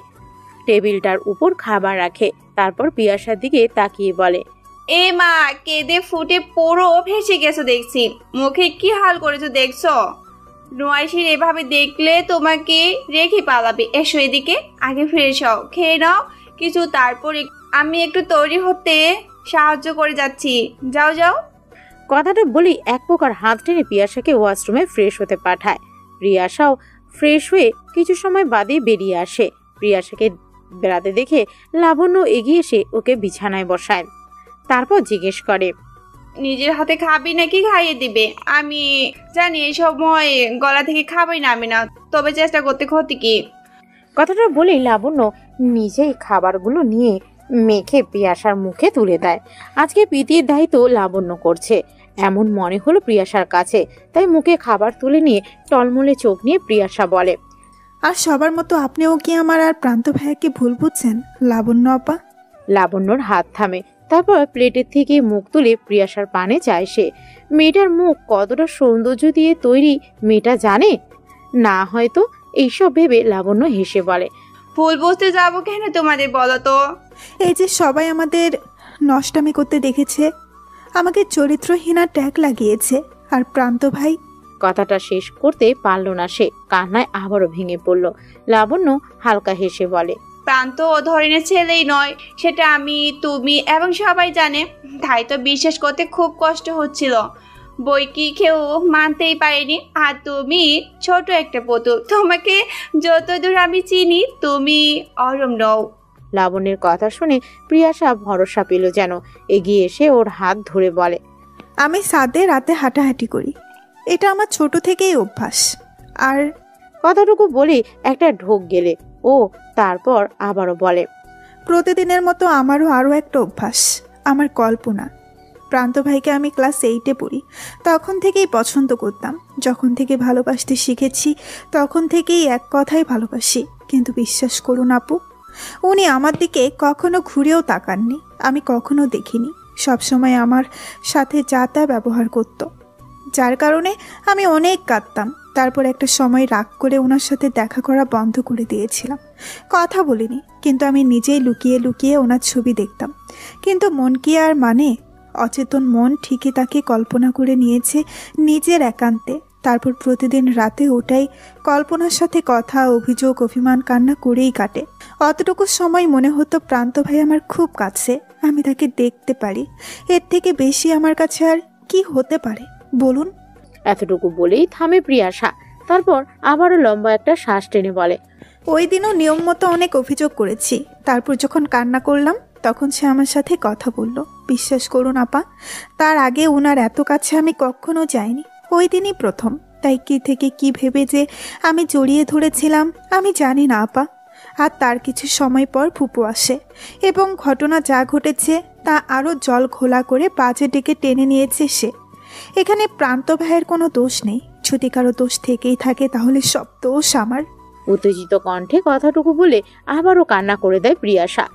টেবিলটার উপর খাবার রাখে। তারপর পিয়াসার দিকে তাকিয়ে বলে, এ মা, কেঁদে ফুটে পুরো ভেসে গেছো দেখছি। মুখে কি হাল করেছো দেখছো? নোয়াইশির এভাবে দেখলে তোমাকে রেখে পালাবে। এসো এদিকে, আগে ফ্রেশ হও, খেয়ে নাও কিছু, তারপরে আমি একটু তৈরি হতে সাহায্য করে যাচ্ছি। যাও যাও। কথাটা বলেই এক প্রকার হাত টেনে পিয়াসাকে ওয়াশরুমে ফ্রেশ হতে পাঠায়। প্রিয়াসাও ফ্রেশ হয়ে কিছু সময় বাদে বেরিয়ে আসে। প্রিয়াসাকে বেড়াতে দেখে লাবণ্য এগিয়ে এসে ওকে বিছানায় বসায়। তারপর জিজ্ঞেস করে, নিজের হাতে খাবি নাকি খাইয়ে দিবে? আমি জানি এই সময় গলা থেকে খাবারই নামে না, তবে চেষ্টা করতে ক্ষতি কি? কথাটা বলেই লাবণ্য নিজেই খাবারগুলো নিয়ে মেখে প্রিয়াসার মুখে তুলে দেয়। আজকে প্রীতির দায়িত্ব লাবণ্য করছে এমন মনে হলো প্রিয়াসার কাছে, তাই মুখে খাবার তুলে নিয়ে টলমলে চোখ নিয়ে প্রিয়াসা বলে, আর সবার মতো আপনিও কি আমার আর প্রান্ত ভাইয়াকে ভুল বুঝছেন লাবণ্য আপা? লাবণ্যর হাত থামে। তারপর প্লেটের থেকে মুখ তুলে প্রিয়াসার পানে চায় সে। মেয়েটার মুখ কতটা সৌন্দর্য দিয়ে তৈরি মেয়েটা জানে না হয়তো। এইসব ভেবে লাবণ্য হেসে বলে, ভুল বুঝতে যাবো কেন তোমাদের, বলো তো? এই যে সবাই আমাদের নষ্টামি করতে দেখেছে, আমাকে চরিত্রহীনা ট্যাগ লাগিয়েছে, আর প্রান্ত ভাই। কথাটা শেষ করতে পারল না সে, কান্নায় আবারও ভেঙে পড়ল। লাবণ্য হালকা হেসে বলে, প্রান্ত ও ধরনের ছেলেই নয়, সেটা আমি, তুমি এবং সবাই জানে। তাই তো বিশ্বাস করতে খুব কষ্ট হচ্ছিল। বই কি কেউ মানতেই পারেনি। আর তুমি ছোট একটা পুতুল, তোমাকে যতদূর আমি চিনি তুমি অরম নও। লাবণ্যের কথা শুনে প্রিয়াসা ভরসা পেল যেন। এগিয়ে এসে ওর হাত ধরে বলে, আমি ছাদে রাতে হাঁটাহাঁটি করি, এটা আমার ছোট থেকেই অভ্যাস। আর কথাটুকু বলে একটা ঢোক গেলে ও তারপর আবারও বলে, প্রতিদিনের মতো আমারও আরও একটা অভ্যাস, আমার কল্পনা। প্রান্ত ভাইকে আমি ক্লাস 8-এ পড়ি, তখন থেকেই পছন্দ করতাম। যখন থেকে ভালোবাসতে শিখেছি তখন থেকেই এক কথাই ভালোবাসি। কিন্তু বিশ্বাস করুন আপু, উনি আমার দিকে কখনো ঘুরেও তাকাননি, আমি কখনো দেখিনি। সবসময় আমার সাথে যা তা ব্যবহার করত, যার কারণে আমি অনেক কাঁদতাম। তারপর একটা সময় রাগ করে ওনার সাথে দেখা করা বন্ধ করে দিয়েছিলাম। কথা বলিনি, কিন্তু আমি নিজেই লুকিয়ে লুকিয়ে ওনার ছবি দেখতাম। কিন্তু মন কি আর মানে? অচেতন মন ঠিকই তাকে কল্পনা করে নিয়েছে নিজের একান্তে। তারপর প্রতিদিন রাতে ওটাই কল্পনার সাথে কথা, অভিযোগ, অভিমান, কান্না করেই কাটে। অতটুকু সময় মনে হতো প্রান্ত ভাই আমার খুব কাছে, আমি তাকে দেখতে পারি। এর থেকে বেশি আমার কাছে আর কি হতে পারে বলুন? এতটুকু বলেই থামে প্রিয়াশা। তারপর আবারও লম্বা একটা শ্বাস টেনে বলে, ওই দিনও নিয়ম মতো অনেক অভিযোগ করেছি। তারপর যখন কান্না করলাম তখন সে আমার সাথে কথা বলল। বিশ্বাস করুন আপা, তার আগে ওনার এত কাছে আমি কখনো যাইনি, ওই দিনই প্রথম। তাই কি থেকে কি ভেবে যে আমি জড়িয়ে ধরেছিলাম আমি জানি না আপা। আর তার কিছু সময় পর ফুপু আসে এবং ঘটনা যা ঘটেছে তা আরও জল ঘোলা করে বাজে ডেকে টেনে নিয়েছে সে। এখানে প্রান্ত ভাইয়ের কোনো দোষ নেই, যদি কারো দোষ থেকেই থাকে তাহলে সব দোষ আমার। উত্তেজিত কণ্ঠে কথাটুকু বলে আবারও কান্না করে দেয় প্রিয়াশা।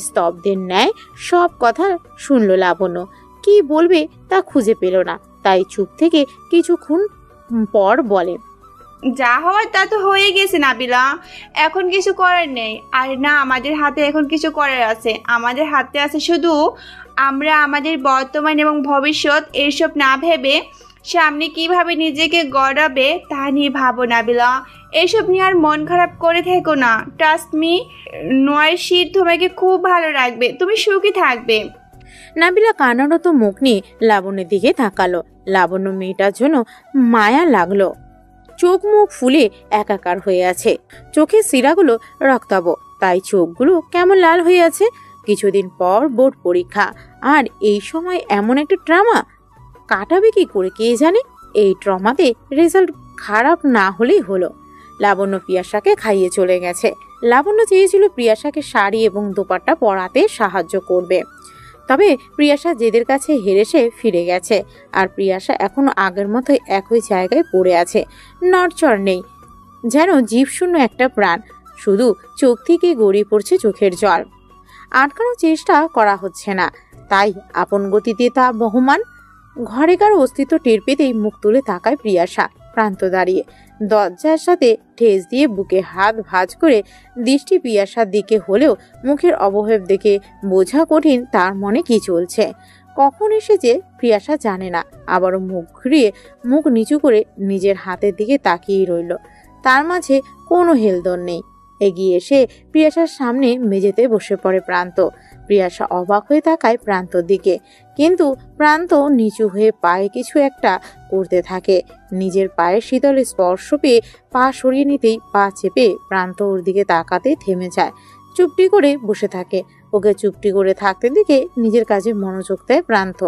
স্তব্ধের ন্যায় সব কথা শুনল লাবণ্য। কি বলবে তা খুঁজে পেল না, তাই চুপ থেকে কিছুক্ষণ পর বলে, যা হওয়ার তা তো হয়ে গেছে নাবিলা, এখন কিছু করার নেই। আর না, আমাদের হাতে এখন কিছু করার আছে। আমাদের হাতে আছে শুধু আমরা আমাদের বর্তমান এবং ভবিষ্যৎ এইসব না ভেবে সামনে কিভাবে নিজেকে গড়াবে তা নিয়ে ভাবো নাবিলা। এইসব নিয়ে আর মন খারাপ করে থেকো না। ট্রাস্ট মি, নয়শির তোমাকে খুব ভালো রাখবে, তুমি সুখী থাকবে। নাবিলা কান্নারত মুখ নিয়ে লাবণ্যের দিকে তাকালো। লাবণ্য মেয়েটার জন্য মায়া লাগলো। চোখ মুখ ফুলে একাকার হয়ে আছে, চোখের শিরাগুলো রক্তাভ, তাই চোখগুলো কেমন লাল হয়ে আছে। কিছুদিন পর বোর্ড পরীক্ষা, আর এই সময় এমন একটা ড্রামা কাটাবে কি করে কে জানে। এই ড্রামাতে রেজাল্ট খারাপ না হলেই হলো। লাবণ্য প্রিয়াশাকে খাইয়ে চলে গেছে। লাবণ্য চেয়েছিল প্রিয়াশাকে শাড়ি এবং দোপাট্টা পরাতে সাহায্য করবে, তবে প্রিয়াশা জেদের কাছে হেরে সে ফিরে গেছে। আর প্রিয়াশা এখনো আগের মতোই একই জায়গায় পড়ে আছে, নড়চড় নেই, যেন জীবশূন্য একটা প্রাণ। শুধু চোখ থেকে গড়িয়ে পড়ছে চোখের জল। আটকানোর চেষ্টা করা হচ্ছে না, তাই আপন গতিতে তা বহমান। ঘরে কারো অস্তিত্ব টের পেতেই মুখ তুলে তাকায় প্রিয়াশা। প্রান্ত দাঁড়িয়ে দরজার সাথে ঠেস দিয়ে বুকে হাত ভাঁজ করে দৃষ্টি প্রিয়াশার দিকে হলেও মুখের অবয়ব দেখে বোঝা কঠিন তার মনে কি চলছে। কখন এসেছে প্রিয়াশা জানে না। আবারও মুখ ঘুরিয়ে মুখ নিচু করে নিজের হাতের দিকে তাকিয়ে রইল। তার মাঝে কোনো হেলদোল নেই। এগিয়ে এসে প্রিয়াশার সামনে মেঝেতে বসে পড়ে প্রান্ত। প্রিয়াশা অবাক হয়ে তাকায় প্রান্তর দিকে, কিন্তু প্রান্ত নিচু হয়ে পায়ে কিছু একটা করতে থাকে। নিজের পায়ের শীতল স্পর্শ পেয়ে পা সরিয়ে নিতেই পা চেপে প্রান্ত ওর দিকে তাকাতে থেমে যায়। চুপটি করে বসে থাকে। ওকে চুপটি করে থাকতে দেখে নিজের কাজে মনোযোগ দেয় প্রান্ত।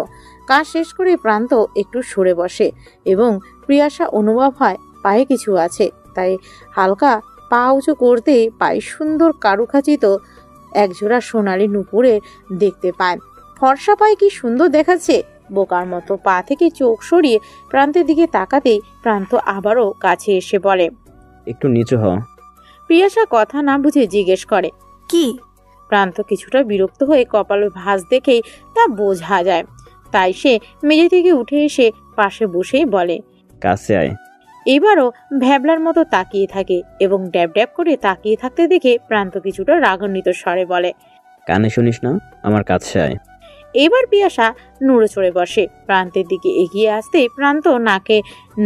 কাজ শেষ করে প্রান্ত একটু সরে বসে এবং প্রিয়াশা অনুভব হয় পায়ে কিছু আছে, তাই হালকা পা উঁচু করতে পায়ে সুন্দর কারুকাচিত একজোড়া সোনালি নুপুরে দেখতে পায়। ফর্সা পায়ে কি সুন্দর দেখাচ্ছে। বোকার মতো পা থেকে চোখ সরিয়ে প্রান্তের দিকে তাকাতেই প্রান্ত আবারও কাছে এসে বলে, একটু নিচু হ। প্রিয়াশা কথা না বুঝে জিজ্ঞেস করে, কি? প্রান্ত কিছুটা বিরক্ত হয়ে কপালে ভাঁজ দেখেই তা বোঝা যায়, তাই সে মেঝে থেকে উঠে এসে পাশে বসেই বলে, কাছে আয়। এবারও ভ্যাবলার মতো তাকিয়ে থাকে এবং ড্যাব ড্যাব করে তাকিয়ে থাকতে দেখে প্রান্ত কিছুটা রাগান্বিত স্বরে বলে, কানে শুনিস না, আমার কাছে আয়। এবার পিয়াসা নড়ে চড়ে বসে। প্রান্তের দিকে এগিয়ে আসতে প্রান্ত নাকে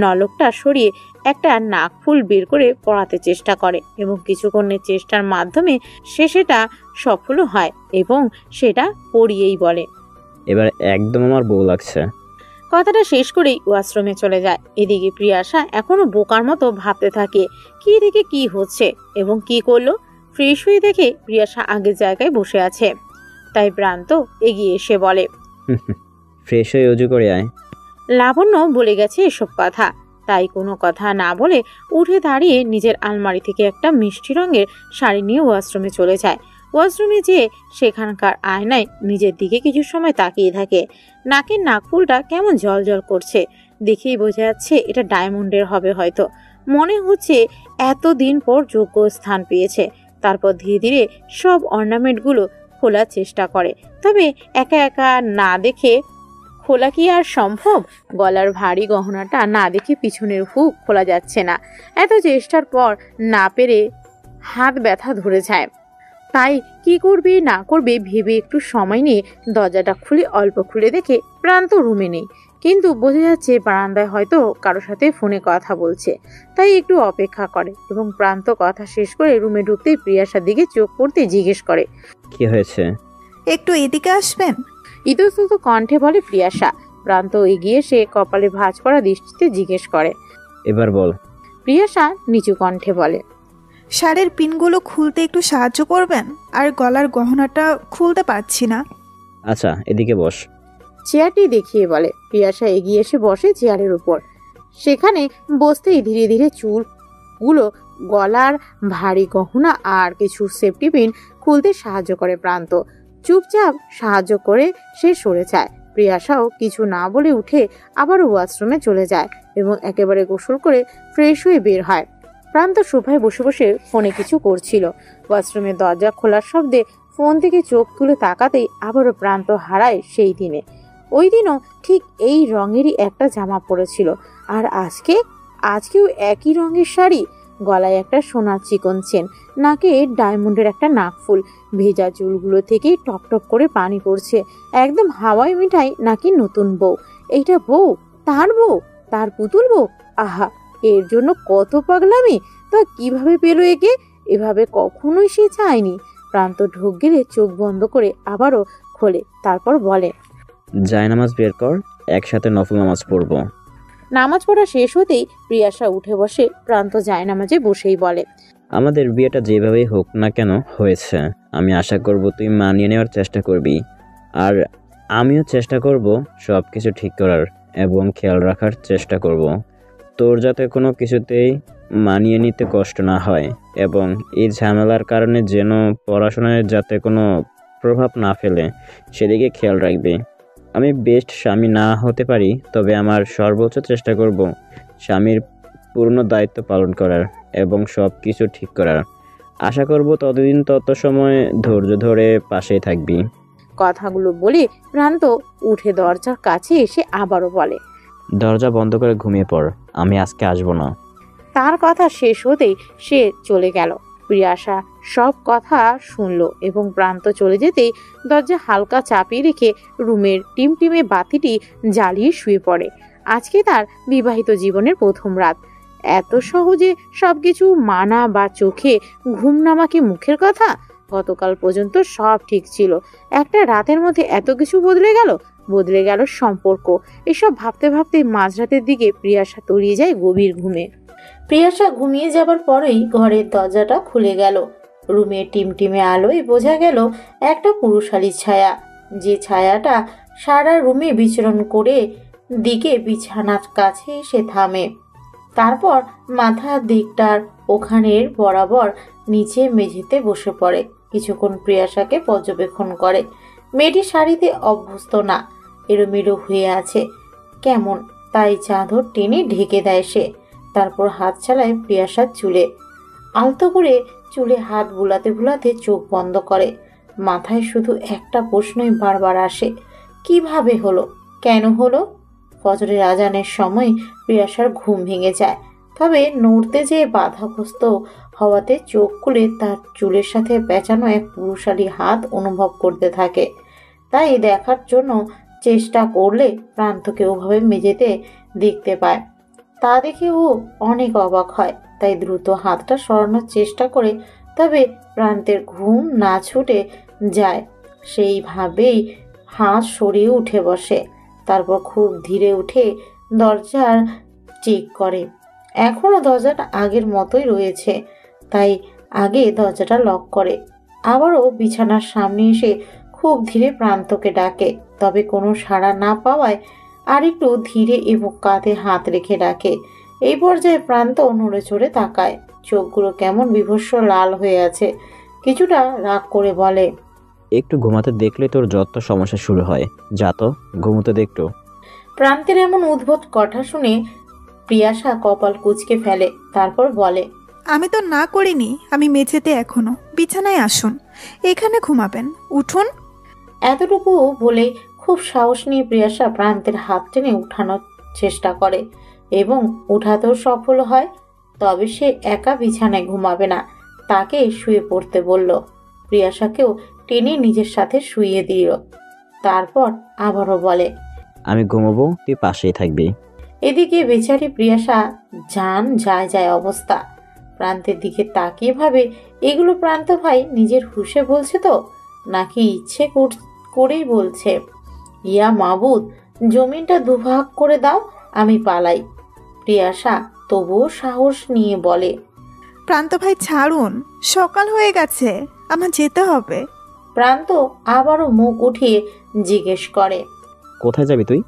নলকটা সরিয়ে একটা নাক ফুল বের করে পড়াতে চেষ্টা করে এবং কিছুক্ষণের চেষ্টার মাধ্যমে সে সেটা সফল হয় এবং সেটা পড়িয়েই বলে, এবার একদম আমার বউ লাগছে। কথাটা শেষ করেই ওয়াশরুমে চলে যায়। এদিকে প্রিয়াশা এখনো বোকার মতো ভাবতে থাকে কি থেকে কি হচ্ছে এবং কি করলো। ফ্রেশ হয়ে দেখে প্রিয়াশা আগের জায়গায় বসে আছে, তাই প্রান্ত এগিয়ে এসে বলে, ফ্রেশ হয়ে অজু করে আয়। লাবণ্য বলে গেছে এসব কথা, তাই কোনো কথা না বলে উঠে দাঁড়িয়ে নিজের আলমারি থেকে একটা মিষ্টি রঙের শাড়ি নিয়ে ওয়াশরুমে চলে যায়। ওয়াশরুমে যেয়ে সেখানকার আয়নায় নিজের দিকে কিছু সময় তাকিয়ে থাকে। নাকের নাকফুলটা কেমন জল করছে, দেখেই বোঝা যাচ্ছে এটা ডায়মন্ডের হবে হয়তো। মনে হচ্ছে এতদিন পর যোগ্য স্থান পেয়েছে। তারপর ধীরে ধীরে সব অর্নামেন্টগুলো খোলার চেষ্টা করে, তবে একা একা না দেখে খোলা কি আর সম্ভব? গলার ভারী গহনাটা না দেখে পিছনের হুক খোলা যাচ্ছে না। এত চেষ্টার পর না পেরে হাত ব্যথা ধরে যায়। তাই কি করবে না করবে ভেবে একটু সময় নিয়ে দরজাটা অল্প খুলে দেখে প্রান্ত রুমে নেই, কিন্তু বোঝা যাচ্ছে বারান্দায় হয়তো কারোর সাথে ফোনে কথা বলছে। তাই একটু অপেক্ষা করে এবং প্রান্ত কথা শেষ করে রুমে ঢুকতেই প্রিয়াসার দিকে চোখ পড়তে জিজ্ঞেস করে, কি হয়েছে? একটু এদিকে আসবেন? ইতস্তত কণ্ঠে বলে প্রিয়াসা। প্রান্ত এগিয়ে সে কপালে ভাঁজ পড়া দৃষ্টিতে জিজ্ঞেস করে, এবার বল। প্রিয়াসা নিচু কণ্ঠে বলে, শাড়ির পিনগুলো খুলতে একটু সাহায্য করবেন? আর গলার গহনাটা খুলতে পারছি না। আচ্ছা, এদিকে বস। চেয়ারটি দেখিয়ে বলে। প্রিয়াসা এগিয়ে এসে বসে চেয়ারের উপর। সেখানে বসতেই ধীরে ধীরে চুলগুলো, গলার ভারী গহনা আর কিছু সেফটি পিন খুলতে সাহায্য করে প্রান্ত। চুপচাপ সাহায্য করে সে সরে যায়। প্রিয়াসাও কিছু না বলে উঠে আবার ওয়াশরুমে চলে যায় এবং একেবারে গোসল করে ফ্রেশ হয়ে বের হয়। প্রান্ত সোফায় বসে বসে ফোনে কিছু করছিল। ওয়াশরুমের দরজা খোলার শব্দে ফোন থেকে চোখ তুলে তাকাতেই আবারও প্রান্ত হারায় সেই দিনে। ওই দিনও ঠিক এই রঙেরই একটা জামা পরেছিল, আর আজকেও একই রঙের শাড়ি, গলায় একটা সোনার চিকন চেন, নাকে ডায়মন্ডের একটা নাকফুল, ভেজা চুলগুলো থেকেই টপ টপ করে পানি পড়ছে। একদম হাওয়াই মিঠাই নাকি নতুন বউ। এইটা বউ, তার পুতুল বউ। আহা, এর জন্য কত পাগলামি! তা কিভাবে পেলো একে? এভাবে কখনোই সে চায়নি। প্রান্ত ঢোক গেলে চোখ বন্ধ করে আবারও খোলে, তারপর বলে, জায়নামাজ বের কর, একসাথে নফল নামাজ পড়বো। নামাজ পড়া শেষ হতেই প্রিয়াসা উঠে বসে। প্রান্ত জায়নামাজে বসেই বলে, আমাদের বিয়েটা যেভাবেই হোক না কেন হয়েছে, আমি আশা করব তুই মানিয়ে নেওয়ার চেষ্টা করবি, আর আমিও চেষ্টা করব সব কিছু ঠিক করার এবং খেয়াল রাখার চেষ্টা করব তোর যাতে কোনো কিছুতেই মানিয়ে নিতে কষ্ট না হয়, এবং এই ঝামেলার কারণে যেন পড়াশোনায় যাতে কোনো প্রভাব না ফেলে সেদিকে খেয়াল রাখবি। আমি বেস্ট স্বামী না হতে পারি, তবে আমার সর্বোচ্চ চেষ্টা করব স্বামীর পূর্ণ দায়িত্ব পালন করার এবং সব কিছু ঠিক করার। আশা করব ততদিন তত সময় ধৈর্য ধরে পাশেই থাকবি। কথাগুলো বলে প্রান্ত উঠে দরজার কাছে এসে আবারও বলে, দরজা বন্ধ করে ঘুমিয়ে পড়, আমি আজকে আসবো না। তার কথা শেষ হতেই সে চলে গেল। প্রিয়াসা সব কথা শুনলো এবং প্রান্ত চলে যেতেই দরজা হালকা চাপিয়ে রেখে রুমের টিমটিমে বাতিটি জ্বালিয়ে শুয়ে পড়ে। আজকে তার বিবাহিত জীবনের প্রথম রাত। এত সহজে সবকিছু মানা বা চোখে ঘুম নামাকে মুখের কথা? গতকাল পর্যন্ত সব ঠিক ছিল, একটা রাতের মধ্যে এত কিছু বদলে গেল সম্পর্ক। এসব ভাবতে ভাবতে মাঝরাতের দিকে প্রিয়াসা তলিয়ে যায় গভীর ঘুমে। প্রিয়াসা ঘুমিয়ে যাবার পরেই ঘরের দরজাটা খুলে গেল। রুমের টিমটিমে আলোয় বোঝা গেল একটা পুরুষালী ছায়া, যে ছায়াটা সারা রুমে বিচরণ করে দিকে বিছানার কাছে এসে থামে। তারপর মাথার দিকটার ওখানের বরাবর নিচে মেঝেতে বসে পড়ে। কিছুক্ষণ প্রিয়াসাকে পর্যবেক্ষণ করে। মেয়েটি শাড়িতে অভ্যস্ত না, এলোমেলো হয়ে আছে কেমন, তাই চাদর টেনে ঢেকে দেয় সে। তারপর হাত চালায় প্রিয়াসার চুলে, আলতো করে চুলে হাত বুলাতে বুলাতে চোখ বন্ধ করে। মাথায় শুধু একটা প্রশ্নই বারবার আসে, কিভাবে হলো, কেন হলো? ফজরের আজানের সময় প্রিয়াসার ঘুম ভেঙে যায়, তবে নড়তে যেয়ে বাধাগ্রস্ত হওয়াতে চোখ খুলে তার চুলের সাথে পেঁচানো এক পুরুষালী হাত অনুভব করতে থাকে। তাই দেখার জন্য চেষ্টা করলে প্রান্তকে ওভাবে মেঝেতে দেখতে পায়। তা দেখে ও অনেক অবাক হয়, তাই দ্রুত হাতটা সরানোর চেষ্টা করে, তবে প্রান্তের ঘুম না ছুটে যায়। সেইভাবেই হাত সরিয়ে উঠে বসে। তারপর খুব ধীরে উঠে দরজার চেক করে। এখনো দরজাটা আগের মতোই রয়েছে, তাই আগে দরজাটা লক করে। আবারও বিছানার সামনে এসে খুব ধীরে প্রান্তকে ডাকে, তবে কোনো সাড়া না পাওয়ায় আর একটু ধীরে এবং কাঁধে হাত রেখে ডাকে। এই পর্যায়ে প্রান্ত নড়ে চড়ে তাকায়, চোখগুলো কেমন বিভৎস লাল হয়ে আছে। কিছুটা রাগ করে বলে, একটু ঘুমাতে দেখলে তোর যত সমস্যা শুরু হয়, যা তো ঘুমোতে দেখতো। প্রান্তের এমন উদ্ভট কথা শুনে প্রিয়াশা কপাল কুঁচকে ফেলে, তারপর বলে, আমি তো না করিনি, আমি মেঝেতে এখনো। বিছানায় আসুন, এখানে ঘুমাবেন, উঠুন। এতটুকু বলে খুব সাহস নিয়ে প্রিয়াশা প্রান্তের হাত টেনে উঠানোর চেষ্টা করে এবং উঠাতেও সফল হয়। তবে সে একা বিছানায় ঘুমাবে না, তাকে শুয়ে পড়তে বলল। প্রিয়াশাকেও টেনে নিজের সাথে শুইয়ে দিল। তারপর আবারও বলে, আমি ঘুমাবো, তুই পাশেই থাকবি। এদিকে বেচারি প্রিয়াশা জান যায় যায় অবস্থা। প্রান্তের দিকে তাকিয়ে ভাবে, এগুলো প্রান্ত ভাই নিজের হুঁশে বলছে তো, নাকি ইচ্ছে করেই বলছে। ইয়া মাবুদ, জমিনটা দুভাগ করে দাও, আমি পালাই। প্রিয়াশা তবুও সাহস নিয়ে বলে, প্রান্ত ভাই ছাড়ুন, সকাল হয়ে গেছে, আমার যেতে হবে। প্রান্ত আবারও মুখ উঠিয়ে জিজ্ঞেস করে, কোথায় যাবি তুই?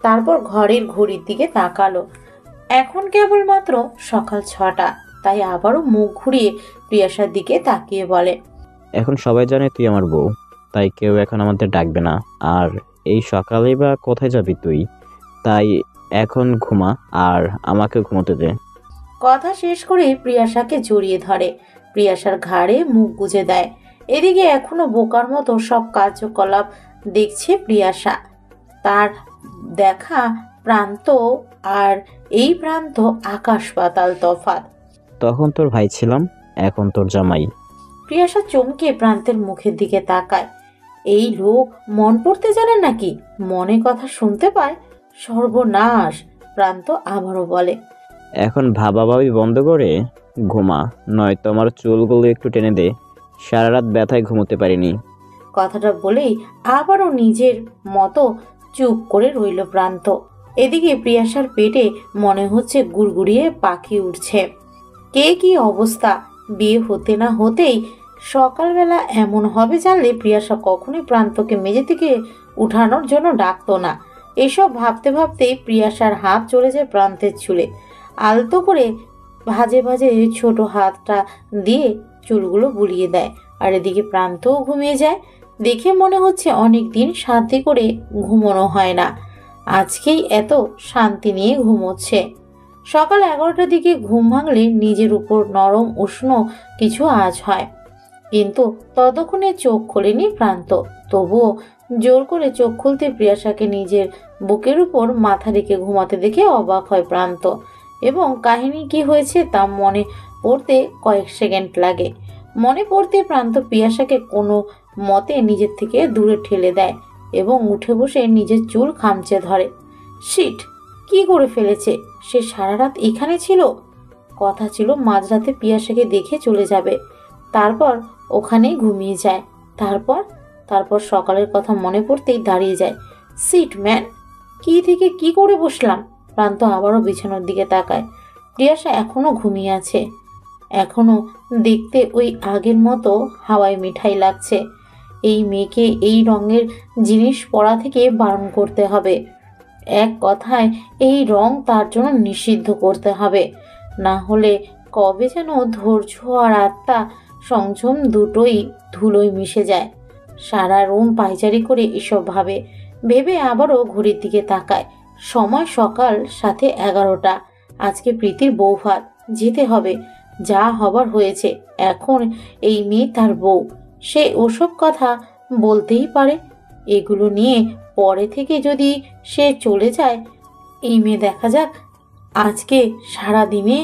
তারপর ঘরের ঘড়ির দিকে তাকালো। এখন কেবলমাত্র সকাল 6টা, তাই আবারও মুখ ঘুরিয়ে প্রিয়াশার দিকে তাকিয়ে বলে, এখন সবাই জানে তুই আমার বউ, তাই কেউ এখন আমাদের ডাকবে না। আর এই সকালেই বা কোথায় যাবি তুই? তাই এখন ঘুমা আর আমাকে ঘুমোতে দে। কথা শেষ করে প্রিয়াশাকে জড়িয়ে ধরে, প্রিয়াশার ঘাড়ে মুখ গুজে দেয়। এদিকে এখনো বোকার মতো সব কার্যকলাপ দেখছে প্রিয়াশা। তার দেখা প্রান্ত আর এই প্রান্ত আকাশ পাতাল তফাৎ। তখন তোর ভাই ছিলাম, এখন তোর জামাই। প্রিয়াশা চমকে প্রান্তের মুখের দিকে তাকায়। এই লোক মন পড়তে জানে নাকি? মনে কথা শুনতে পায়? সর্বনাশ! প্রান্ত আবারও বলে, এখন ভাবাভাবি বন্ধ করে ঘুমা, নয়তো আমার চুলগুলো একটু টেনে দে, সারা রাত ব্যথায় ঘুমোতে পারিনি। কথাটা বলেই আবারও নিজের মতো চুপ করে রইল প্রান্ত। এদিকে প্রিয়াশার পেটে মনে হচ্ছে গুড়গুড়িয়ে পাখি উঠছে। কে কি অবস্থা! বিয়ে হতে না হতেই সকালবেলা এমন হবে জানলে প্রিয়াশা কখনোই প্রান্তকে মেঝে থেকে উঠানোর জন্য ডাকতো না। এসব ভাবতে ভাবতেই প্রিয়াশার হাত চলে যায় প্রান্তের চুলে। আলতো করে ভাজে ভাজে ছোট হাতটা দিয়ে চুলগুলো বুলিয়ে দেয়। আর এদিকে প্রান্তও ঘুমিয়ে যায়। দেখে মনে হচ্ছে অনেক দিন শান্তি করে ঘুমানো হয় না, আজকেই এত শান্তি নিয়ে ঘুমোচ্ছে। সকাল 11টার দিকে ঘুম ভাঙলে নিজের উপর নরম উষ্ণ কিছু আঁচ হয়, কিন্তু ততক্ষণে চোখ খোলেনি প্রান্ত। তবুও জোর করে চোখ খুলতে প্রিয়াশাকে নিজের বুকের উপর মাথা রেখে ঘুমাতে দেখে অবাক হয় প্রান্ত, এবং কাহিনী কি হয়েছে তা মনে পড়তে কয়েক সেকেন্ড লাগে। মনে পড়তে প্রান্ত প্রিয়াশাকে কোনো মতে নিজের থেকে দূরে ঠেলে দেয় এবং উঠে বসে নিজের চুল খামচে ধরে। শিট, কি করে ফেলেছে! সে সারা রাত এখানে ছিল। কথা ছিল মাঝরাতে প্রিয়াশাকে দেখে চলে যাবে, তারপর ওখানেই ঘুমিয়ে যায়। তারপর সকালের কথা মনে পড়তেই দাঁড়িয়ে যায়। সিট ম্যান, কি থেকে কি করে বসলাম! প্রান্ত আবারও বিছানার দিকে তাকায়। প্রিয়াশা এখনো ঘুমিয়ে আছে, এখনো দেখতে ওই আগের মতো হাওয়ায় মিঠাই লাগছে। এই মেয়েকে এই রঙের জিনিস পরা থেকে বারণ করতে হবে। এক কথায় এই রং তার জন্য নিষিদ্ধ করতে হবে, না হলে কবে যেন ধৈর্য আর আত্মা সংযম দুটোই ধুলোয় মিশে যায়। সারা রুম পায়চারি করে এসব ভেবে আবারও ঘড়ির দিকে তাকায়। সময় সকাল 11:30। আজকে প্রীতির বউ ভাত, যেতে হবে। যা হবার হয়েছে, এখন এই মেয়ে তার বউ, সে ওসব কথা বলতেই পারে। এগুলো নিয়ে পরে থেকে যদি সে চলে যায়, এই মেয়ে দেখা যাক আজকে সারা দিনে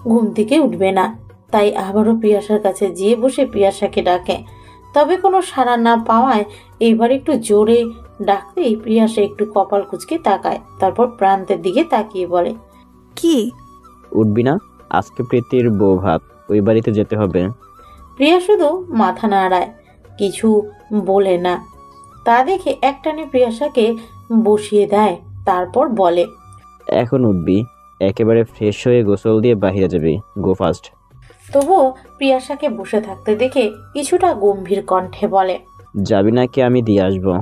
ঘুম থেকে উঠবে না। তাই আবারও প্রিয়াশার কাছে যেয়ে বসে প্রিয়াশাকে ডাকে। তবে কোনো সাড়া না পাওয়ায় এবার একটু জোরে ডাকতেই প্রিয়াশা একটু কপাল কুঁচকে তাকায়, তারপর প্রান্তের দিকে তাকিয়ে বলে, কি? উঠবি না? আজকে প্রীতির বউ ভাত, ওই বাড়িতে যেতে হবে। প্রিয়া শুধু মাথা নাড়ায়, কিছু বলে না। তা দেখে একটানে প্রিয়াশাকে বসিয়ে দেয়, তারপর বলে, এখন উঠবি, একেবারে ফ্রেশ হয়ে গোসল দিয়ে বাইরে যাবি, গো ফাস্ট। তবুও প্রিয়াশাকে বসে থাকতে দেখে কিছুটা গম্ভীর কণ্ঠে বলে, যাবি নাকি আমি দিয়ে আসবো?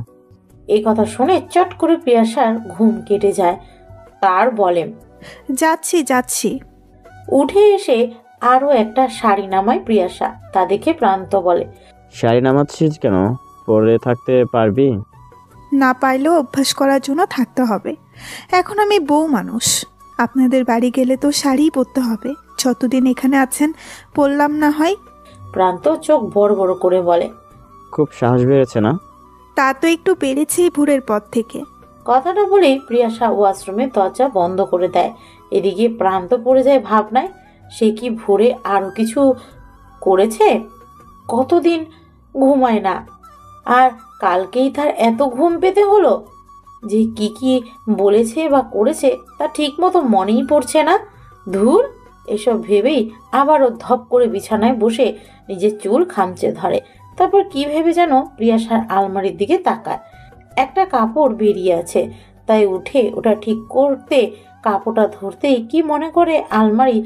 এই কথা শুনে চট করে প্রিয়াশার ঘুম কেটে যায়। তার বলে, যাচ্ছি যাচ্ছি। উঠে এসে আরো একটা শাড়ি নামায় প্রিয়াশা। তা দেখে প্রান্ত বলে, শাড়ি নামাচ্ছিস কেন? পরে থাকতে পারবি? না পাইলেও অভ্যাস করার জন্য থাকতে হবে। এখন আমি বউ মানুষ, আপনাদের বাড়ি গেলে তো শাড়িই পরতে হবে। যতদিন এখানে আছেন পরলাম না হয়। প্রান্ত চোখ বড় বড় করে বলে, খুব সাহস বেড়েছে না? তা তো একটু বেড়েছেই ভোরের পর থেকে। কথাটা বলেই প্রিয়াশা ওয়াশরুমের দরজা বন্ধ করে দেয়। এদিকে প্রান্ত পড়ে যায় ভাবনায়, সে কি ভোরে আরো কিছু করেছে? কতদিন ঘুমায় না, আর কালকেই তার এত ঘুম পেতে হলো যে কি কি বলেছে বা করেছে তা ঠিক মতো মনেই পড়ছে না। ধুর, এসব ভেবেই আবারও ধপ করে বিছানায় বসে নিজের চুল খামচে ধরে। তারপর কি ভেবে যেন প্রিয়াশার আলমারির দিকে তাকায়। একটা কাপড় বেরিয়ে আছে, তাই উঠে ওটা ঠিক করতে কাপড়টা ধরতেই কি মনে করে আলমারি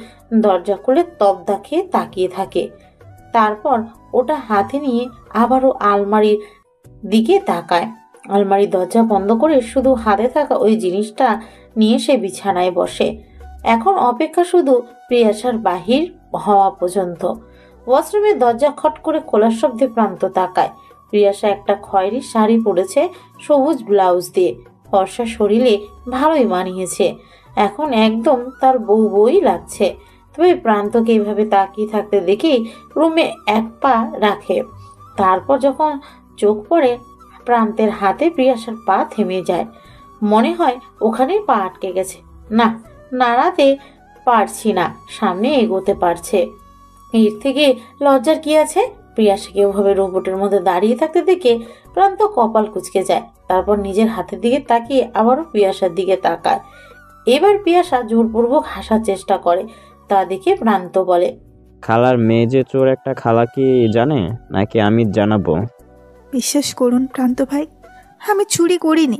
দরজা খুলে তবদা খেয়ে তাকিয়ে থাকে। তারপর ওটা হাতে নিয়ে আবারও আলমারির দিকে তাকায়। আলমারির দরজা বন্ধ করে শুধু হাতে থাকা ওই জিনিসটা নিয়ে সে বিছানায় বসে। এখন অপেক্ষা শুধু প্রিয়াশার বাহির হওয়া পর্যন্ত। ওয়াশরুমের দরজা খট করে খোলার শব্দে প্রান্ত তাকায়। প্রিয়াশা একটা খয়েরি শাড়ি পরেছে সবুজ ব্লাউজ দিয়ে। ফর্সা শরীরে ভালোই মানিয়েছে, এখন একদম তার বউ বউই লাগছে। তবে প্রান্তকে এইভাবে তাকিয়ে থাকতে দেখেই রুমে এক পা রাখে। তারপর যখন চোখ পড়ে প্রান্তের হাতে, প্রিয়াশার পা থেমে যায়। মনে হয় ওখানেই পা আটকে গেছে। না, নাড়াতে পারছি না, সামনে এগোতে পারছে। এর থেকে লজ্জার কি আছে? প্রিয়াশাকে ওভাবে রোবটের মধ্যে দাঁড়িয়ে থাকতে দেখে প্রান্ত কপাল কুঁচকে যায়। তারপর নিজের হাতের দিকে তাকিয়ে আবারও প্রিয়াশার দিকে তাকায়। এবার প্রিয়াশা জোরপূর্বক হাসার চেষ্টা করে। তা দেখে প্রান্ত বলে, খালার মেয়ে যে চোর একটা খালা কি জানে নাকি আমি জানাবো? বিশ্বাস করুন প্রান্ত ভাই, আমি চুরি করিনি।